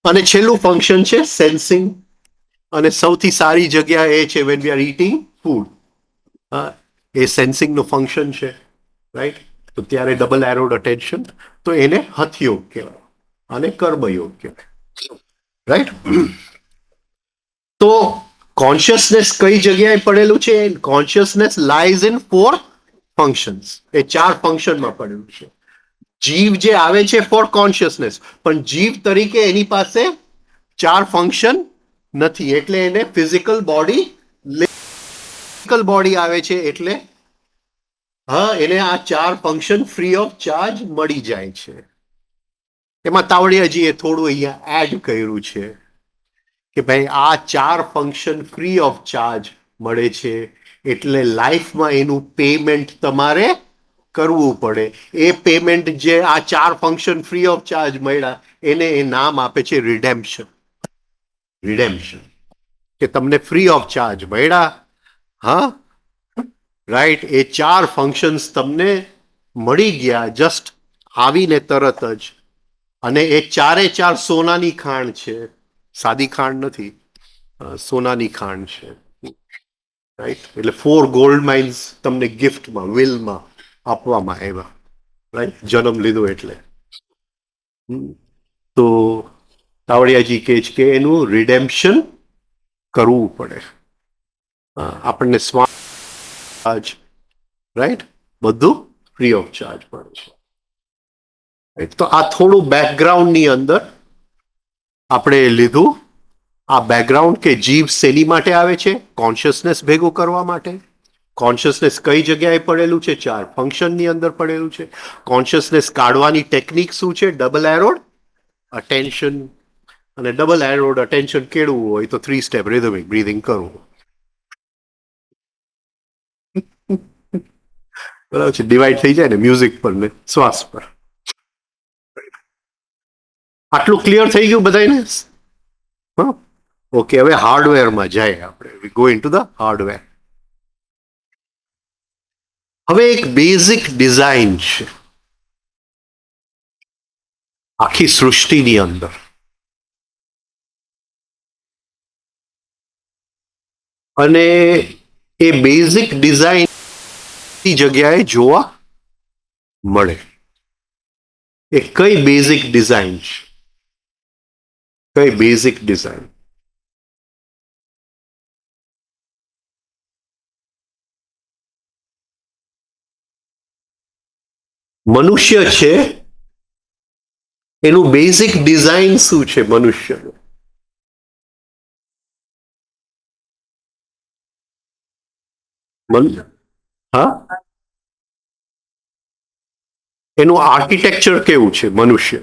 અને છેલ્લું ફંક્શન છે સેન્સિંગ, અને સૌથી સારી જગ્યા એ છે when we are eating food. એ સેન્સિંગનું ફંક્શન છે, રાઈટ? તો ત્યારે ડબલ એરોડ અટેન્શન, તો એને હથયોગ કહેવાય અને કર્મયોગ કહેવાય, રાઈટ? તો કોન્શિયસનેસ કઈ જગ્યાએ પડેલું છે? Consciousness lies in 4 functions. એ 4 ફંક્શનમાં પડેલું છે. જીવ જે આવે છે ફોર કોન્શિયસનેસ, પણ જીવ તરીકે એની પાસે 4 ફંક્શન નથી, એટલે એને ફિઝિકલ બોડી આવે છે, એટલે હા, એને આ 4 ફંક્શન ફ્રી ઓફ ચાર્જ મળી જાય છે. એમાં તાવડિયાજીએ થોડું અહીંયા એડ કર્યું છે કે ભાઈ આ 4 ફંક્શન ફ્રી ઓફ ચાર્જ મળે છે, એટલે લાઈફમાં એનું પેમેન્ટ તમારે કરવું પડે. એ પેમેન્ટ જે આ 4 ફંક્શન ફ્રી ઓફ ચાર્જ મળ્યા એને એ નામ આપે છે રિડેમ્પશન. કે તમને ફ્રી ઓફ ચાર્જ મળ્યા, હા, રાઈટ? એ 4 ફંક્શન્સ તમને મળી ગયા જસ્ટ આવીને તરત જ, અને એ 4 સોનાની ખાણ છે, સાદી ખાણ નથી, સોનાની ખાણ છે, રાઈટ? એટલે 4 ગોલ્ડ માઇન્સ તમને ગિફ્ટમાં, વિલમાં આપવામાં આવ્યા, રાઈટ? જન્મ લીધો એટલે. તો તાવડિયાજી કહે છે કે એનું રિડેમ્પશન કરવું પડે. આપણને ચાર્જ, રાઈટ? બધું ફ્રી ઓફ ચાર્જ પડે છે. તો આ થોડું બેકગ્રાઉન્ડની અંદર આપણે લીધું. આ બેકગ્રાઉન્ડ કે જીવ શેની માટે આવે છે? કોન્શિયસનેસ ભેગું કરવા માટે. કોન્શિયસનેસ કઈ જગ્યાએ પડેલું છે? 4 ફંક્શનની અંદર પડેલું છે. કોન્શિયસનેસ કાઢવાની ટેકનિક શું છે? Double arrowed attention. અને ડબલ એરોડ અટેન્શન કેળવું હોય તો 3 સ્ટેપ રિધમિક બ્રીધિંગ કરવું. બરાબર છે? ડિવાઈડ થઈ જાય ને મ્યુઝિક પર ને શ્વાસ પર. આટલું ક્લિયર થઈ ગયું બધાને? હા, ઓકે. હવે હાર્ડવેરમાં જાય આપણે. We go into the hardware. હવે એક બેઝિક ડિઝાઇન છે આખી સૃષ્ટિની અંદર, અને એ બેઝિક ડિઝાઇન જગ્યાએ જોવા મળે. એ કઈ બેઝિક ડિઝાઇન છે? કઈ બેઝિક ડિઝાઇન? મનુષ્ય છે, એનું બેઝિક ડિઝાઇન શું છે મનુષ્યનું? હા, એનું આર્કિટેક્ચર કેવું છે મનુષ્ય?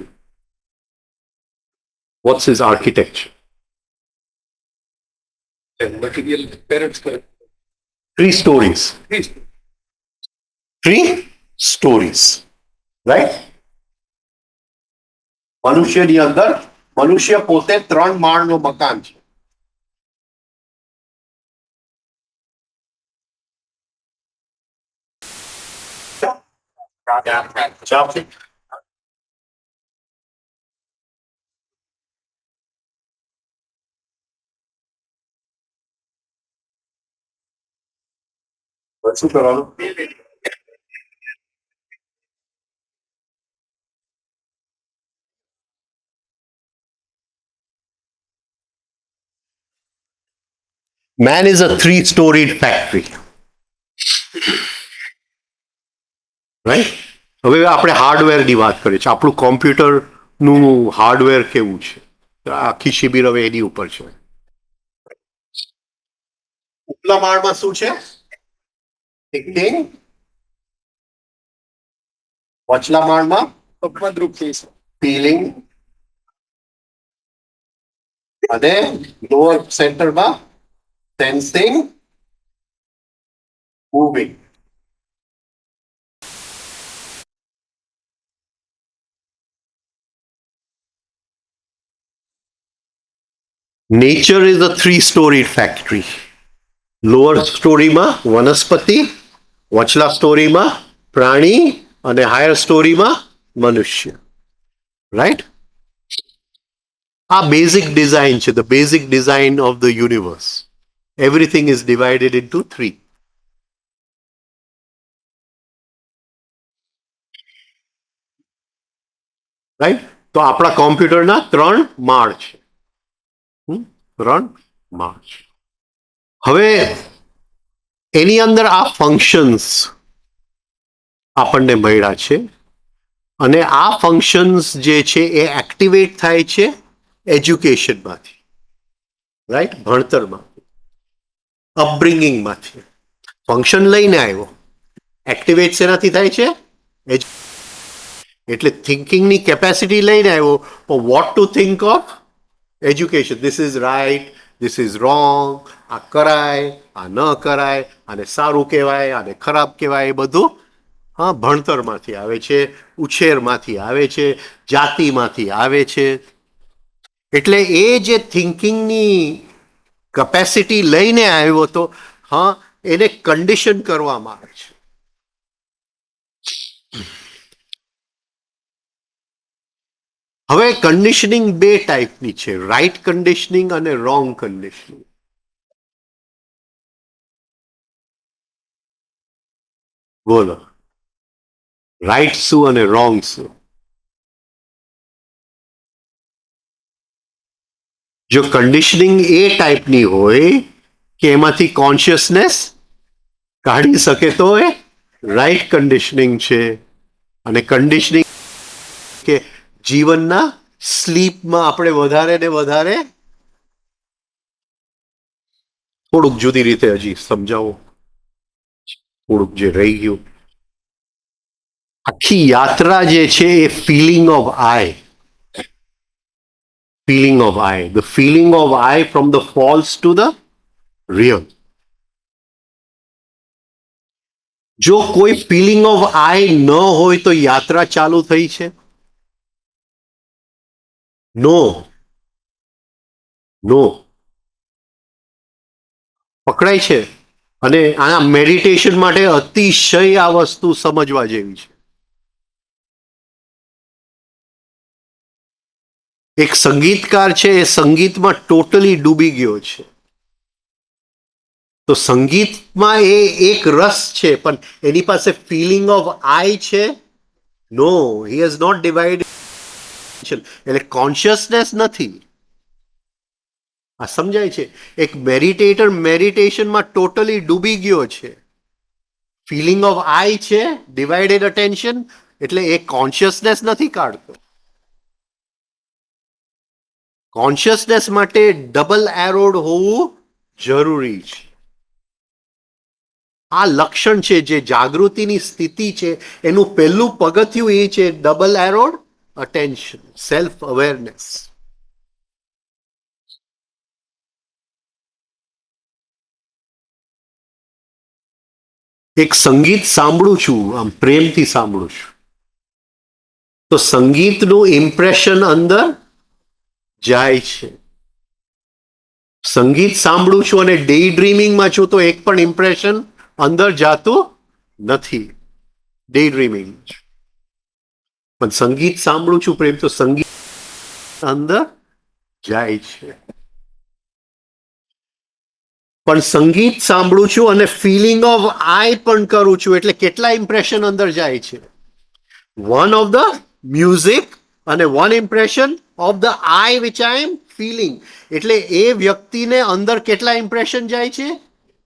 What's his architecture? Material parents. 3 stories. 3 stories, રાઈટ? મનુષ્યની અંદર મનુષ્ય પોતે 3 માળનું મકાન છે. શું કરવાનું? Man is a 3-storied factory. Right? હવે આપણે હાર્ડવેરની વાત કરીએ છીએ. આપણું કોમ્પ્યુટરનું હાર્ડવેર કેવું છે? આખી શિબિર હવે એની ઉપર છે. ઉપલા માળમાં શું છે? થિંકિંગ. વચલા માળમાં ઉપમદ્રુપ થઈ છે. ફીલિંગ અને લોઅર સેન્ટરમાં sensing, moving. Nature is a three-storied factory. Lower સ્ટોરીમાં વનસ્પતિ, વચલા સ્ટોરીમાં પ્રાણી અને હાયર સ્ટોરીમાં મનુષ્ય. રાઈટ? આ બેઝિક ડિઝાઇન છે, the basic design of the universe. Everything is divided into three. Right? તો આપણા કોમ્પ્યુટરના 3 માળ છે. 3 માળ છે. હવે એની અંદર આ ફંક્શન્સ આપણને મળ્યા છે અને આ ફંક્શન્સ જે છે એ એક્ટિવેટ થાય છે એજ્યુકેશનમાંથી, રાઈટ? ભણતરમાંથી, અપબ્રિંગિંગમાંથી. ફંક્શન લઈને આવ્યો, એક્ટિવેટ શેનાથી થાય છે? એટલે થિંકિંગની કેપેસિટી લઈને આવ્યો, vote to think of education. This is right, this is wrong, આ કરાય, આ ન કરાય, આને સારું કહેવાય, આને ખરાબ કહેવાય, એ બધું હા ભણતરમાંથી આવે છે, ઉછેરમાંથી આવે છે, જાતિમાંથી આવે છે. એટલે એ જે થિંકિંગની કેપેસિટી લઈને આવ્યો હતો, હા, એને કન્ડિશન કરવામાં આવે છે. હવે કન્ડિશનિંગ 2 ટાઈપની છે, રાઈટ કન્ડિશનિંગ અને રોંગ કન્ડિશનિંગ. બોલો, રાઈટ શું અને રોંગ શું? જો કન્ડિશનિંગ એ ટાઈપની હોય કે એમાંથી કોન્શિયસનેસ કાઢી શકે તો એ રાઈટ કન્ડિશનિંગ છે. અને કન્ડિશનિંગ કે જીવનના સ્લીપમાં આપણે વધારે ને વધારે, થોડુંક જુદી રીતે હજી સમજાવો, થોડુંક જે રહી ગયું. આખી યાત્રા જે છે એ feeling of I, feeling of I, the feeling of I from the false to the real. જો કોઈ ફિલિંગ ઓફ આઈ ન હોય તો યાત્રા ચાલુ થઈ છે? નો, નો. પકડાય છે. અને આ મેડિટેશન માટે અતિશય આ વસ્તુ સમજવા જેવી છે. એક સંગીતકાર છે, એ સંગીતમાં ટોટલી ડૂબી ગયો છે. તો સંગીતમાં એ એક રસ છે, પણ એની પાસે ફિલિંગ ઓફ આઈ છે? નો, હી હેઝ નોટ ડિવાઇડેડ. એટલે કોન્શિયસનેસ નથી. આ સમજાય છે? એક મેડિટેટર મેડિટેશનમાં ટોટલી ડૂબી ગયો છે. ફિલિંગ ઓફ આઈ છે, ડિવાઇડેડ અટેન્શન, એટલે એ કોન્શિયસનેસ નથી કાઢતો. કોન્શિયસનેસ માટે ડબલ એરોડ હોવું જરૂરી છે. આ લક્ષણ છે, જે જાગૃતિની સ્થિતિ છે એનું પહેલું પગથિયું એ છે double arrowed attention, self awareness. એક સંગીત સાંભળું છું, આમ પ્રેમથી સાંભળું છું, તો સંગીતનું ઇમ્પ્રેશન અંદર જાય છે. સંગીત સાંભળું છું અને ડે ડ્રીમિંગમાં છું તો એક પણ ઇમ્પ્રેશન અંદર જાતું નથી. Day dreaming. પણ સંગીત સાંભળું છું પ્રેમ, તો સંગીત અંદર જાય છે. પણ સંગીત સાંભળું છું અને ફિલિંગ ઓફ આઈ પણ કરું છું, એટલે કેટલા ઇમ્પ્રેશન અંદર જાય છે? વન ઓફ ધ મ્યુઝિક અને one impression of the eye which I am feeling. એટલે એ વ્યક્તિને અંદર કેટલા ઇમ્પ્રેશન જાય છે?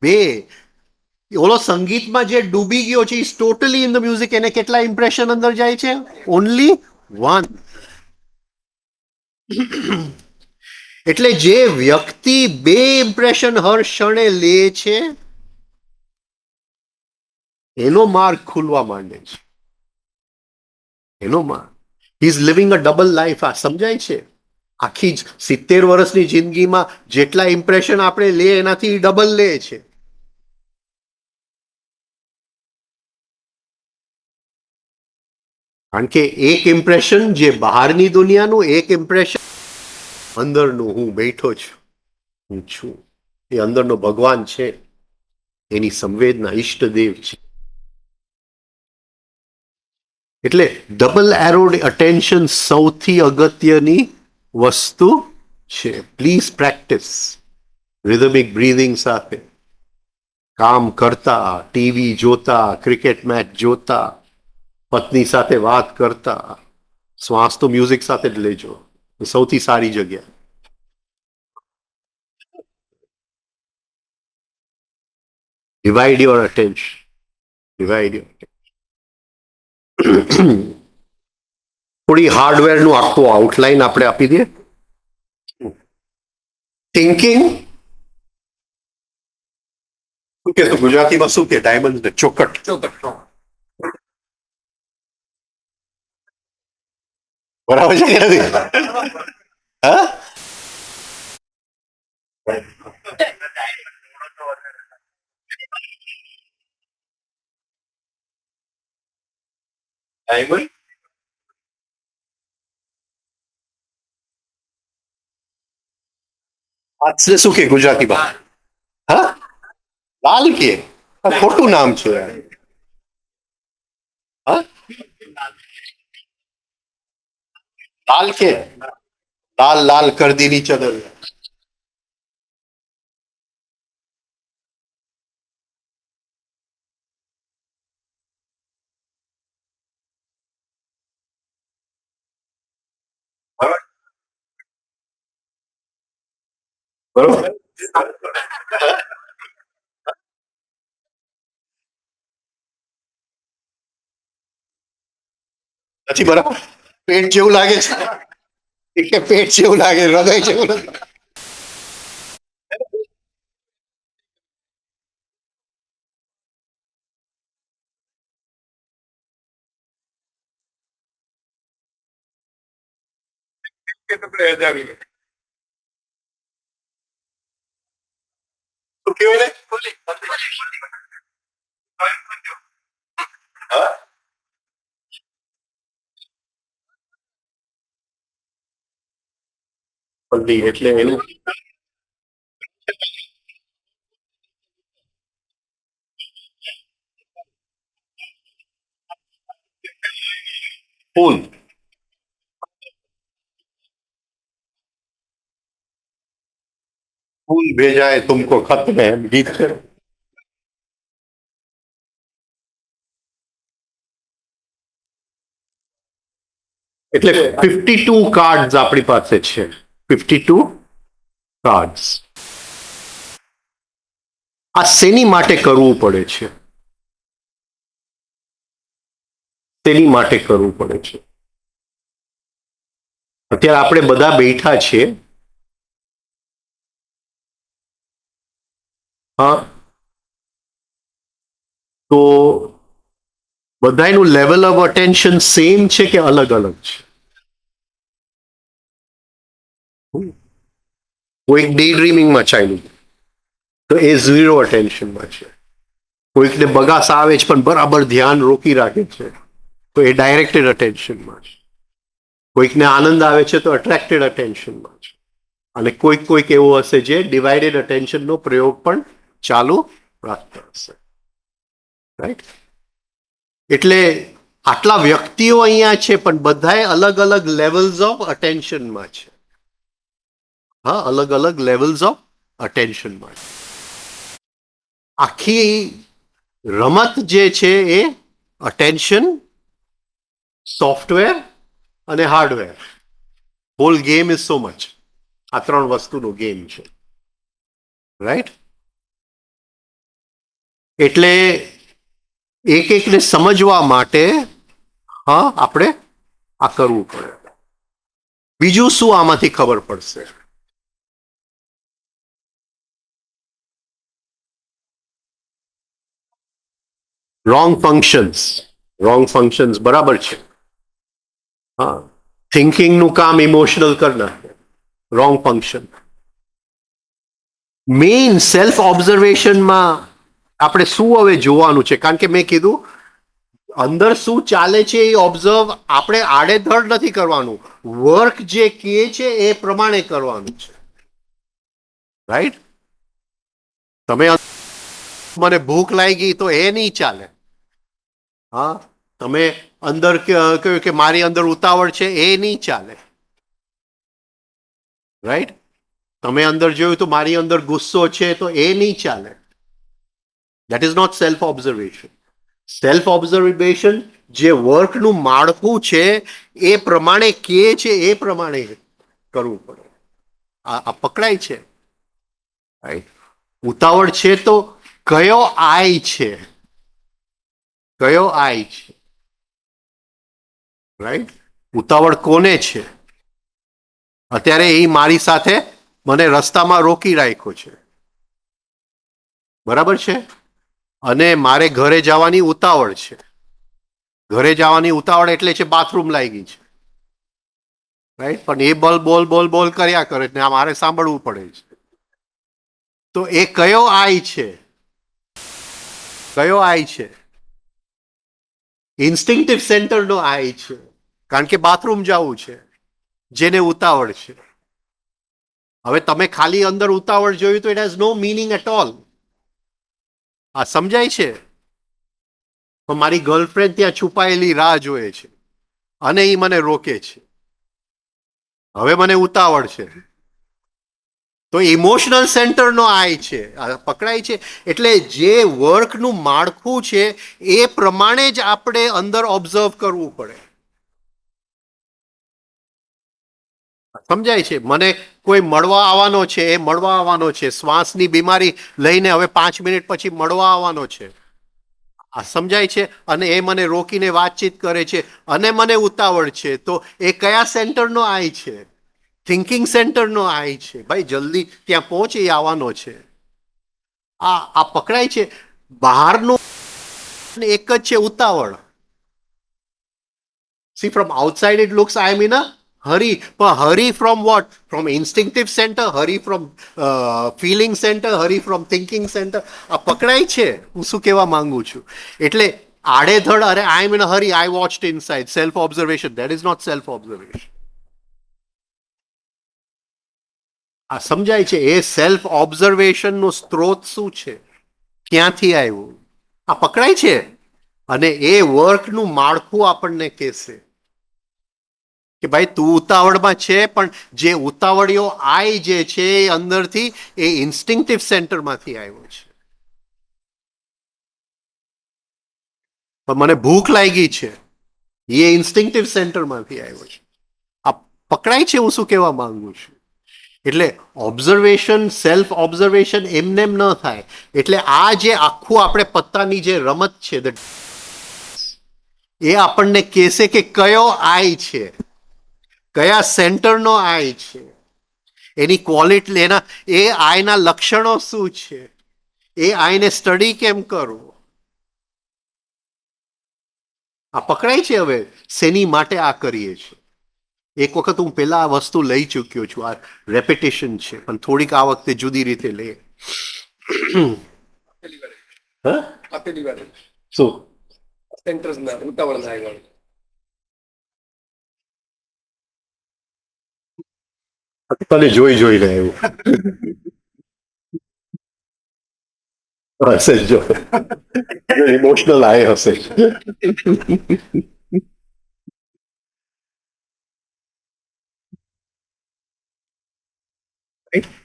2. ઓલો સંગીતમાં જે ડૂબી ગયો છે, is totally in the music, એને કેટલા ઇમ્પ્રેશન અંદર જાય છે? ઓનલી 1. એટલે જે વ્યક્તિ બે ઇમ્પ્રેશન હર ક્ષણે લે છે એનો માર્ગ ખુલવા માંડે છે. એનો માર્ગ. He is living a double life. આ સમજાય છે? આખી જ 70 વર્ષની જિંદગીમાં જેટલા ઇમ્પ્રેશન આપણે લે એનાથી ડબલ લે છે. કારણ કે એક ઇમ્પ્રેશન જે બહારની દુનિયાનું, એક ઇમ્પ્રેશન અંદરનું, હું બેઠો છું, હું છું, એ અંદરનો ભગવાન છે, એની સંવેદના, ઈષ્ટદેવ છે. એટલે ડબલ એરોડ અટેન્શન સૌથી અગત્યની વસ્તુ છે. પ્લીઝ પ્રેક્ટિસ રિધમિક બ્રીધિંગ સાથે કામ કરતા, ટીવી જોતા, ક્રિકેટ મેચ જોતા, પત્ની સાથે વાત કરતા, શ્વાસ તો મ્યુઝિક સાથે જ લેજો. સૌથી સારી જગ્યા. Divide your attention. Divide your થોડી હાર્ડવેરનું આખું આઉટલાઈન આપણે આપી દઈએ. થિંકિંગ શું કે ગુજરાતીમાં શું કે ડાયમંડ ને ચોકટ. બરાબર છે કે નથી? હા, ડાયમંડ હાથને શું કે ગુજરાતીમાં? હા, લાલ કે ખોટું નામ છે. હા, લાલ કે લાલ લાલ કર દી ની ચદર. બરોબર. નથી બરાબર. પેટ જેવું લાગે છે એટલે પેટ જેવું લાગે, હૃદય જેવું નથી. શું કહેવાય ને? હા? બધી એટલે એનું ફૂલ ફૂલ ભેજાય તુમકો ખત में એમ ગીત છે. એટલે 52 કાર્ડ આપણી પાસે છે. 52 કાર્ડ. આ શેની માટે કરવું પડે છે? શેની માટે કરવું પડે છે? અત્યારે આપણે બધા બેઠા છીએ. હા, તો બધાનું લેવલ ઓફ અટેન્શન સેમ છે કે અલગ અલગ છે? કોઈક ડે ડ્રીમિંગમાં ચાલ્યું તો એ 0 અટેન્શનમાં છે. કોઈકને બગાસ આવે છે પણ બરાબર ધ્યાન રોકી રાખે છે તો એ ડાયરેક્ટેડ અટેન્શનમાં છે. કોઈકને આનંદ આવે છે તો અટ્રેક્ટેડ અટેન્શનમાં છે. અને કોઈક એવું હશે જે ડિવાઇડેડ અટેન્શનનો પ્રયોગ પણ ચાલુ રાખતા હશે. રાઈટ? એટલે આટલા વ્યક્તિઓ અહીંયા છે પણ બધાએ અલગ અલગ લેવલ્સ ઓફ અટેન્શનમાં છે. હા, અલગ અલગ લેવલ્સ ઓફ અટેન્શનમાં છે. આખી રમત જે છે એ અટેન્શન, સોફ્ટવેર અને hardware. Whole game is so much. આ 3 વસ્તુનો ગેમ છે. રાઈટ? એટલે એક એકને સમજવા માટે હા આપણે આ કરવું પડે. બીજું શું આમાંથી ખબર પડશે? રોંગ ફંક્શન્સ બરાબર છે. હા, થિંકિંગનું કામ ઇમોશનલ કરી નાખે. Wrong function. મેઇન સેલ્ફ ઓબ્ઝર્વેશનમાં આપણે શું હવે જોવાનું છે? કારણ કે મેં કીધું અંદર શું ચાલે છે એ ઓબ્ઝર્વ આપણે આડેધડ નથી કરવાનું. વર્ક જે કહે છે એ પ્રમાણે કરવાનું છે. રાઈટ? તમે મને ભૂખ લાગી તો એ નહીં ચાલે. હા, તમે અંદર કહ્યું કે મારી અંદર ઉતાવળ છે એ નહીં ચાલે. રાઈટ? તમે અંદર જોયું તો મારી અંદર ગુસ્સો છે તો એ નહીં ચાલે. That is not self observation. Self observation જે વર્કનું માળખું છે એ પ્રમાણે કહે છે એ પ્રમાણે કરવું પડે. આ પકડાય છે. રાઈટ? ઉતાવળ છે તો કયો આય છે? કયો આય છે? રાઈટ? ઉતાવળ કોને છે? અત્યારે એ મારી સાથે મને રસ્તામાં રોકી રાખ્યો છે. બરાબર છે? અને મારે ઘરે જવાની ઉતાવળ છે. ઘરે જવાની ઉતાવળ એટલે છે બાથરૂમ લાગી છે. રાઈટ? પણ એ બોલ કર્યા કરે ને મારે સાંભળવું પડે છે. તો એ કયો આય છે? કયો આય છે? ઇન્સ્ટિંક્ટિવ સેન્ટરનો આય છે. કારણ કે બાથરૂમ જવું છે, જેને ઉતાવળ છે. હવે તમે ખાલી અંદર ઉતાવળ જોયું તો it has no meaning at all. આ સમજાય છે? પણ મારી ગર્લફ્રેન્ડ ત્યાં છુપાયેલી રાહ જોએ છે અને એ મને રોકે છે. હવે મને ઉતાવળ છે. તો ઇમોશનલ સેન્ટરનો આય છે. પકડાય છે? એટલે જે વર્કનું માળખું છે એ પ્રમાણે જ આપણે અંદર ઓબ્ઝર્વ કરવું પડે. સમજાય છે? મને કોઈ મળવા આવવાનો છે, એ મળવા આવવાનો છે. શ્વાસની બીમારી લઈને હવે 5 મિનિટ પછી મળવા આવવાનો છે. આ સમજાય છે? અને એ મને રોકીને વાતચીત કરે છે અને મને ઉતાવળ છે. તો એ કયા સેન્ટરનો આય છે? થિંકિંગ સેન્ટરનો આય છે. ભાઈ જલ્દી ત્યાં પહોંચી આવવાનો છે. આ પકડાય છે? બહારનું એક જ છે, ઉતાવળ. See from outside it looks I am in a hurry. પણ hurry from what? From instinctive centre, hurry from feeling centre, hurry from thinking centre. આ પકડાય છે હું શું કહેવા માંગુ છું? એટલે આડેધડ અરે I am in a hurry, I watched inside. Self observation, that is not self observation. આ સમજાય છે? એ સેલ્ફ ઓબ્ઝર્વેશનનો સ્ત્રોત શું છે? ક્યાંથી આવ્યું? આ પકડાય છે? અને એ વર્કનું માળખું આપણને કહેશે કે ભાઈ તું ઉતાવળમાં છે, પણ જે ઉતાવળીઓ આય જે છે એ અંદરથી એ ઇન્સ્ટિંક્ટિવ સેન્ટરમાંથી આવ્યો છે. પણ મને ભૂખ લાગી છે, એ ઇન્સ્ટિંક્ટિવ સેન્ટરમાંથી આવ્યો છે. આ પકડાય છે હું શું કહેવા માંગુ છું? એટલે ઓબ્ઝર્વેશન, સેલ્ફ ઓબ્ઝર્વેશન એમનેમ ન થાય. એટલે આ જે આખું આપણે પત્તાની જે રમત છે એ આપણને કહેશે કે કયો આય છે, કયા સેન્ટરનો આય છે, એની ક્વોલિટી, એના એ આયના લક્ષણો શું છે, એ આયને સ્ટડી કેમ કરવો. આ પકડાય છે? હવે શેની માટે આ કરીએ છીએ? એક વખત હું પેલા આ વસ્તુ લઈ ચૂક્યો છું. આ રેપિટેશન છે, પણ થોડીક આ વખતે જુદી રીતે લે. આપેલી વાર શું સેન્ટર્સ ના ઉતાવળ ના આવ્યા. તને જોઈને એવું હશે જો ઇમોશનલ આય હશે.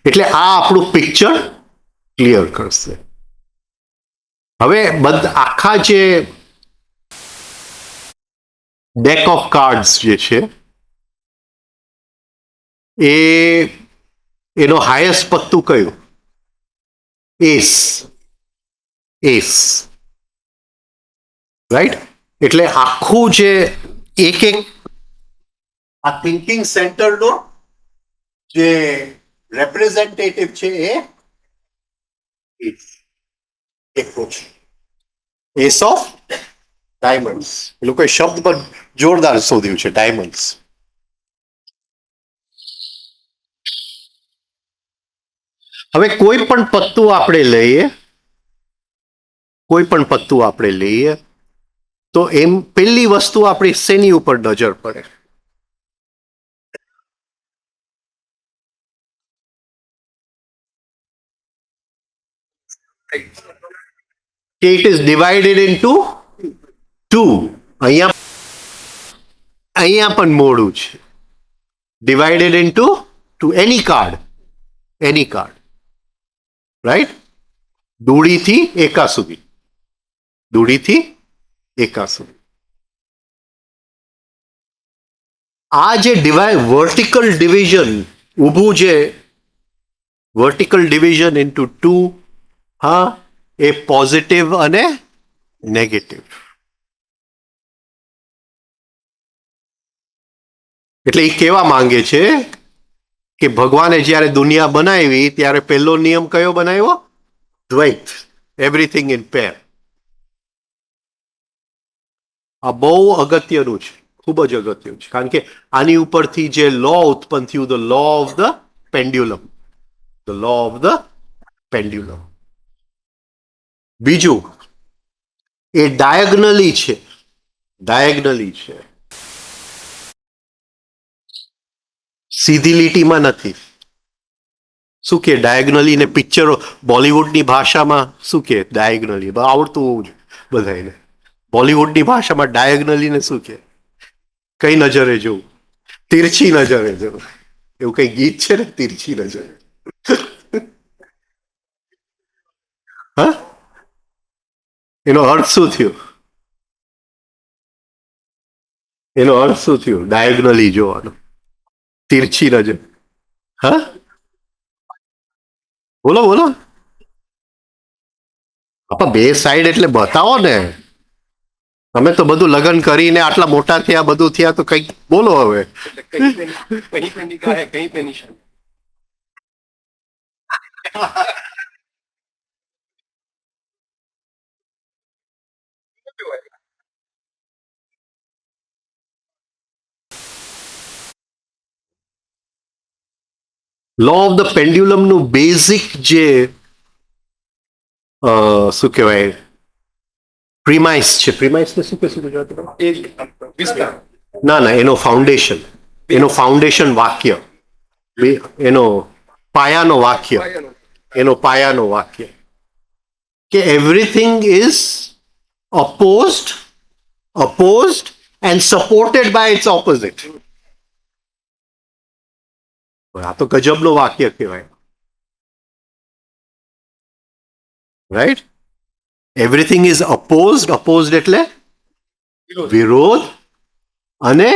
એટલે આ આપણું પિક્ચર ક્લિયર કરશે. હવે આખા જે ડેક ઓફ કાર્ડ્સ જે છે એનો હાઈએસ્ટ પત્તું કયું? એસ. એસ. રાઈટ? એટલે આખું જે એક આ થિંકિંગ સેન્ટરનો જે રેપ્રેઝેન્ટેટિવ છે એ એકલો છે. S of diamonds. એ લોકોએ શબ્દ પણ જોરદાર શોધ્યું છે, ડાયમંડ્સ. હવે કોઈ પણ પત્તું આપણે લઈએ, કોઈ પણ પત્તું આપણે લઈએ તો એમ પેલી વસ્તુ આપણી શેની ઉપર નજર પડે? કે it is divided into two. અહીંયા અહીંયા પણ મોડું છે. Divided into two. Any card, any card, right? દૂડીથી એકા સુધી, દૂડીથી એકા સુધી. આ જે વર્ટિકલ ડિવિઝન ઊભું છે, વર્ટિકલ ડિવિઝન ઇન્ટુ ટુ, હા, એ પોઝિટિવ અને નેગેટિવ. એટલે એ કહેવા માંગે છે કે ભગવાને જ્યારે દુનિયા બનાવી ત્યારે પહેલો નિયમ કયો બનાવ્યો? દ્વૈત. Everything in pair. આ બહુ અગત્યનું છે, ખૂબ જ અગત્યનું છે, કારણ કે આની ઉપરથી જે લો ઉત્પન્ન થયું, the law of the pendulum, the law of the pendulum. બીજું, એ ડાયગનલી છે, ડાયગનલી છે, સીધી લીટીમાં નથી. શું કે ડાયગનલી? ને પિક્ચરો બોલિવૂડની ભાષામાં શું કે ડાયગનલી? આવડતું હોવું જોઈએ બધાને. બોલિવૂડની ભાષામાં ડાયગનલી ને શું કે? કઈ નજરે જોવું? તિરછી નજરે જોવું. એવું કઈ ગીત છે ને, તિરછી નજરે. હા, એનો અર્થ શું થયો? એનો અર્થ શું થયો? ડાયગનલી જોવાનો, તિરછી નજર. હા, બોલો બોલો. આપા બે સાઈડ એટલે બતાવો ને. તમે તો બધું લગ્ન કરીને આટલા મોટા થયા, બધું થયા, તો કઈક બોલો હવે. એટલે કहीं पे निगाह है कहीं पे निशान. લો ઓફ ધ પેન્ડ્યુલમનું બેઝિક જે શું કહેવાય પ્રિમાઇસ છે, પ્રિમાઇસને શું કહેશું ગુજરાતીમાં? એ જ વિસ્તાર. ના ના, એનો ફાઉન્ડેશન, એનો ફાઉન્ડેશન વાક્ય, એનો પાયાનો વાક્ય, એનો પાયાનો વાક્ય કે everything is opposed and supported by its opposite. આ તો ગજબનો વાક્ય કહેવાય, રાઈટ? એવરીથિંગ ઇઝ opposed એટલે વિરોધ, અને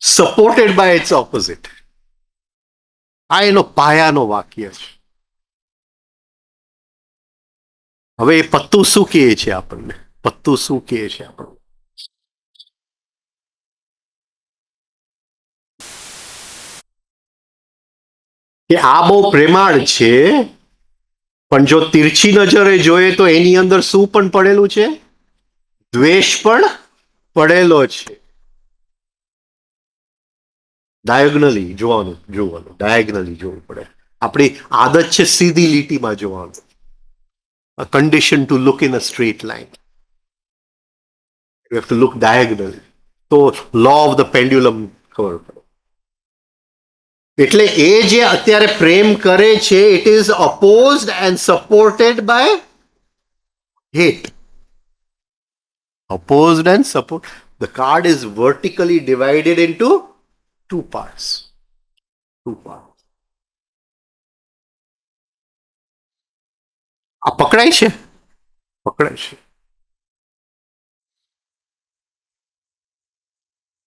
સપોર્ટેડ બાય ઇટ્સ ઓપોઝિટ. આ એનો પાયાનો વાક્ય છે. હવે એ પત્તું શું કહે છે આપણને? પત્તું શું કહે છે આપણને? કે આ બહુ પ્રેમાળ છે, પણ જો તિરછી નજરે જોઈએ તો એની અંદર શું પણ પડેલું છે? દ્વેષ પણ પડેલો છે. ડાયગનલી જોવાનું, ડાયગનલી જોવું પડે. આપણી આદત છે સીધી લીટીમાં જોવાનું. A condition to look in a straight line. You have to look diagonally. તો law of the pendulum ખબર પડે. એટલે એ જે અત્યારે પ્રેમ કરે છે, it is opposed and supported by hate. Opposed and support. The card is vertically divided into two parts. Two parts. આ પકડાય છે? પકડાય છે.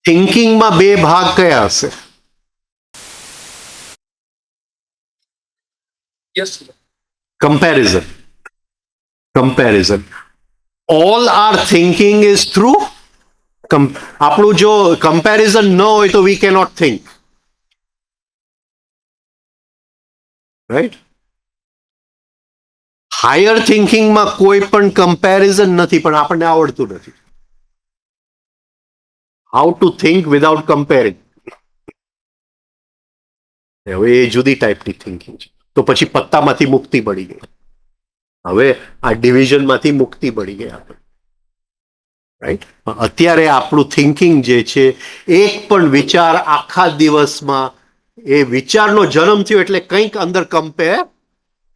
થિંકિંગમાં બે ભાગ કયા હશે? Yes. Comparison. Comparison. All our thinking is through આપણું જો કમ્પેરિઝન ન હોય તો we cannot think, right? Higher થિંકિંગમાં કોઈ પણ કમ્પેરિઝન નથી, પણ આપણને આવડતું નથી. How to think without comparing. હવે એ જુદી ટાઈપની થિંકિંગ છે. તો પછી પત્તામાંથી મુક્તિ પડી ગઈ. હવે આ ડિવિઝનમાંથી મુક્તિ પડી ગઈ આપણે. રાઈટ? અત્યારે આપણું થિંકિંગ જે છે, એક પણ વિચાર આખા દિવસમાં એ વિચારનો જન્મ થયો એટલે કંઈક અંદર કમ્પેર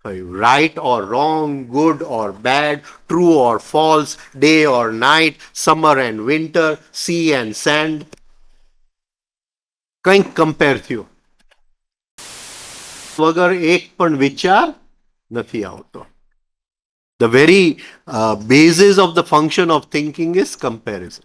થયું. Right or wrong, good or bad, true or false, day or night, summer and winter, C and send, કંઈક કમ્પેર થયું. વગર એક પણ વિચાર નથી આવતો. The very basis of the function of thinking is comparison.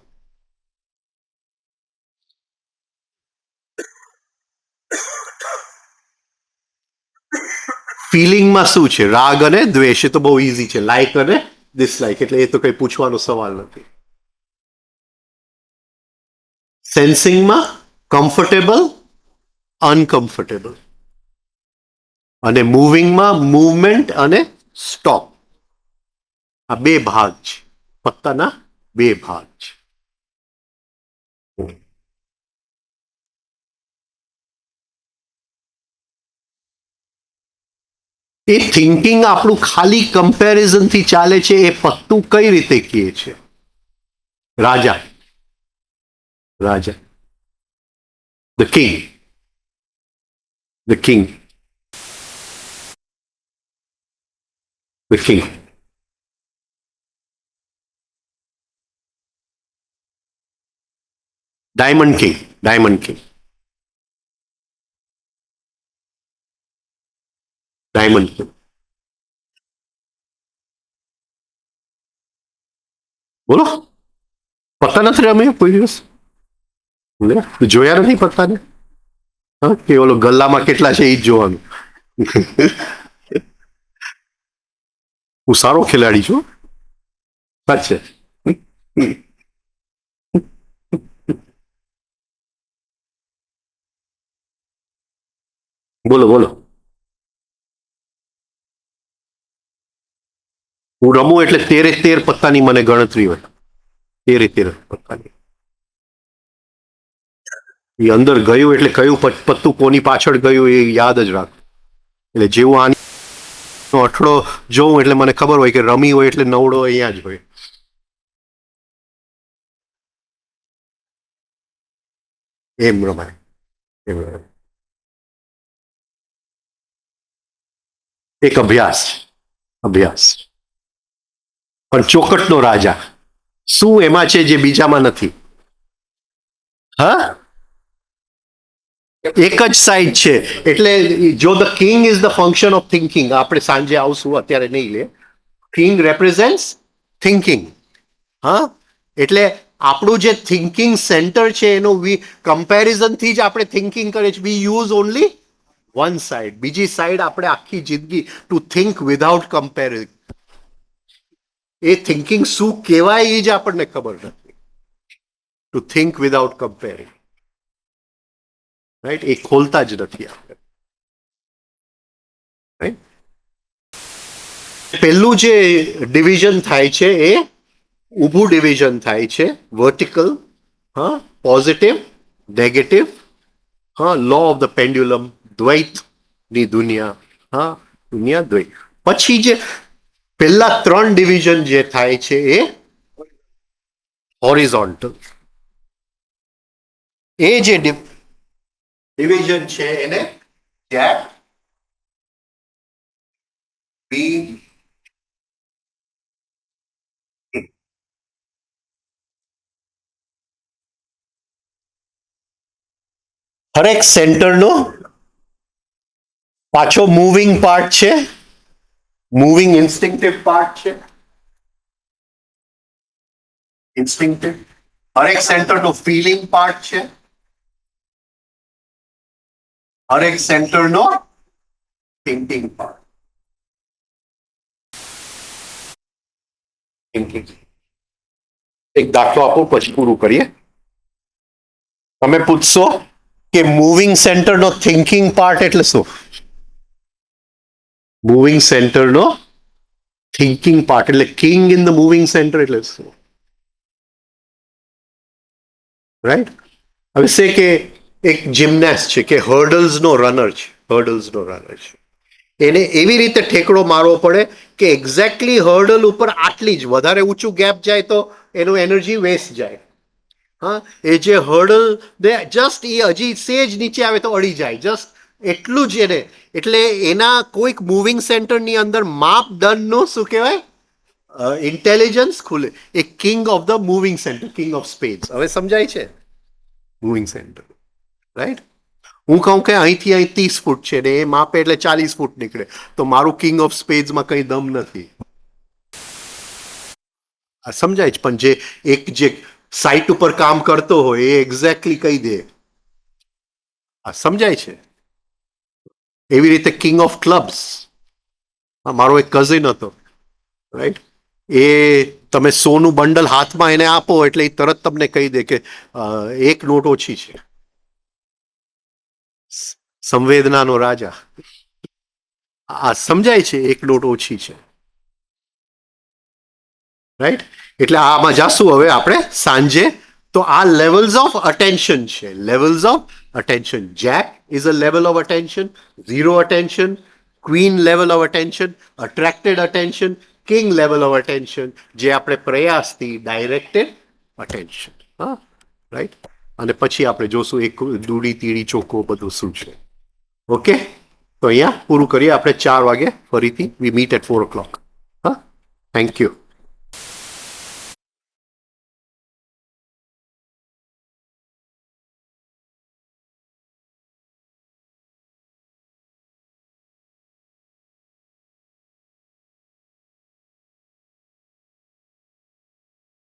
ફિલિંગમાં શું છે? રાગ અને દ્વેષ. એ તો બહુ ઇઝી છે. લાઈક અને ડિસલાઈક, એટલે એ તો કઈ પૂછવાનો સવાલ નથી. સેન્સિંગમાં કમ્ફર્ટેબલ, અનકમ્ફર્ટેબલ. અને મૂવિંગમાં મૂવમેન્ટ અને સ્ટોપ. આ બે ભાગ છે. પત્તાના બે ભાગ છે. એ થિંકિંગ આપણું ખાલી કમ્પેરિઝન થી ચાલે છે. એ પત્તું કઈ રીતે કહે છે? રાજા, રાજા, the king, the king, the king. Diamond king, diamond king, diamond king. બોલો, પત્તા નથી રમ્યા કોઈ દિવસ? જોયા નથી પત્તાને? હા, કે ઓલો ગલ્લામાં કેટલા છે એ જ જોવાનું. હું સારો ખેલાડી છું. સાચે. બોલો બોલો. હું રમું એટલે 13 પત્તાની મને ગણતરી હોય. 13 પત્તાની. એ અંદર ગયું એટલે કયું પત્તું કોની પાછળ ગયું એ યાદ જ રાખ. એટલે જેવું આની અઠડો જોઉં એટલે મને ખબર હોય કે રમી હોય એટલે નવડો અહીંયા જ હોય. એમ રમાય, એમ રમાય. એક અભ્યાસ, અભ્યાસ. પણ ચોકટનો રાજા શું એમાં છે જે બીજામાં નથી? હા, એક જ સાઈડ છે. એટલે જો the king is the function of thinking, આપણે સાંજે આવશું, અત્યારે નહીં લે. King represents thinking. હા, એટલે આપણું જે થિંકિંગ સેન્ટર છે એનું કમ્પેરિઝન થી જ આપણે થિંકિંગ કરીએ છીએ. We use only one side. બીજી સાઈડ આપણે આખી જિંદગી ટુ થિંક વિધાઉટ કમ્પેરિંગ. એ થિંકિંગ શું કહેવાય એ જ આપણને ખબર નથી. To think without comparing. Right? એ ખોલતા જ નથી આપણે. રાઈટ? પહેલું જે ડિવિઝન થાય છે એ ઊભું ડિવિઝન થાય છે. વર્ટિકલ. હા, પોઝિટિવ, નેગેટિવ. હા, લો ઓફ ધ પેન્ડ્યુલમ, દ્વૈતની દુનિયા. હા, દુનિયા દ્વૈત. પછી જે પહેલા 3 ડિવિઝન જે થાય છે એ હોરિઝોન્ટલ. એ જે ડિવિઝન છે એને ગેપ, બી, હરેક સેન્ટરનો પાછો મૂવિંગ પાર્ટ છે, મૂવિંગ ઇન્સ્ટિંક્ટિવ પાર્ટ છે. ઇન્સ્ટિંક્ટિવ. હરેક સેન્ટરનો ફીલિંગ પાર્ટ છે. હરેક સેન્ટરનો થિંકિંગ પાર્ટ. થિંકિંગ. એક દાખલો આપો પછી પૂરું કરીએ. તમે પૂછશો કે મૂવિંગ સેન્ટરનો થિંકિંગ પાર્ટ એટલે શું? મૂવિંગ સેન્ટરનો થિંકિંગ પાર્ટ એટલે king in the moving centre એટલે શું? રાઈટ. હવે સે કે એક જિમ્નેસ્ટ છે કે હર્ડલ્સનો રનર છે, એને એવી રીતે ઠેકડો મારવો પડે કે એક્ઝેક્ટલી હર્ડલ ઉપર આટલી જ, વધારે ઊંચું ગેપ જાય તો એનું એનર્જી વેસ્ટ જાય. હા, એ જે હર્ડલ જસ્ટ એ હજી સેજ નીચે આવે તો અડી જાય, જસ્ટ એટલું જ એને, એટલે એના કોઈક મૂવિંગ સેન્ટરની અંદર માપદંડનું શું કહેવાય, ઇન્ટેલિજન્સ ખુલે. એ king of the moving centre, king of space. હવે સમજાય છે? Moving centre, right. હું કહું કે અહીંથી અહીં 30 ફૂટ છે ને એ માપે એટલે 40 ફૂટ નીકળે, તો મારું કિંગ ઓફ સ્પેસમાં કંઈ દમ નથી. આ સમજાય છે? પણ જે સાઇટ ઉપર કામ કરતો હોય એ એક્ઝેક્ટલી કહી દે. આ સમજાય છે? એવી રીતે કિંગ ઓફ ક્લબ્સ, મારો એક કઝિન હતો, રાઈટ. એ તમે સોનું બંડલ હાથમાં એને આપો એટલે એ તરત તમને કહી દે કે એક નોટ ઓછી છે. સંવેદનાનો રાજા. આ સમજાય છે? એક નોટ ઓછી છે, રાઈટ. એટલે આમાં જાશું હવે આપણે સાંજે. તો આ લેવલ્સ ઓફ અટેન્શન છે, levels of attention. Jack is a level of attention, zero attention, queen level of attention, attracted attention, king level of attention, જે આપણે પ્રયાસથી ડાયરેક્ટેડ અટેન્શન. હા, રાઈટ. અને પછી આપણે જોશું એક દૂડી તીડી ચોખ્ખો બધું શું છે. ઓકે, તો અહીંયા પૂરું કરીએ આપણે. 4 વાગે ફરીથી વી મીટ એટ 4 o'clock. હા, થેન્ક યુ.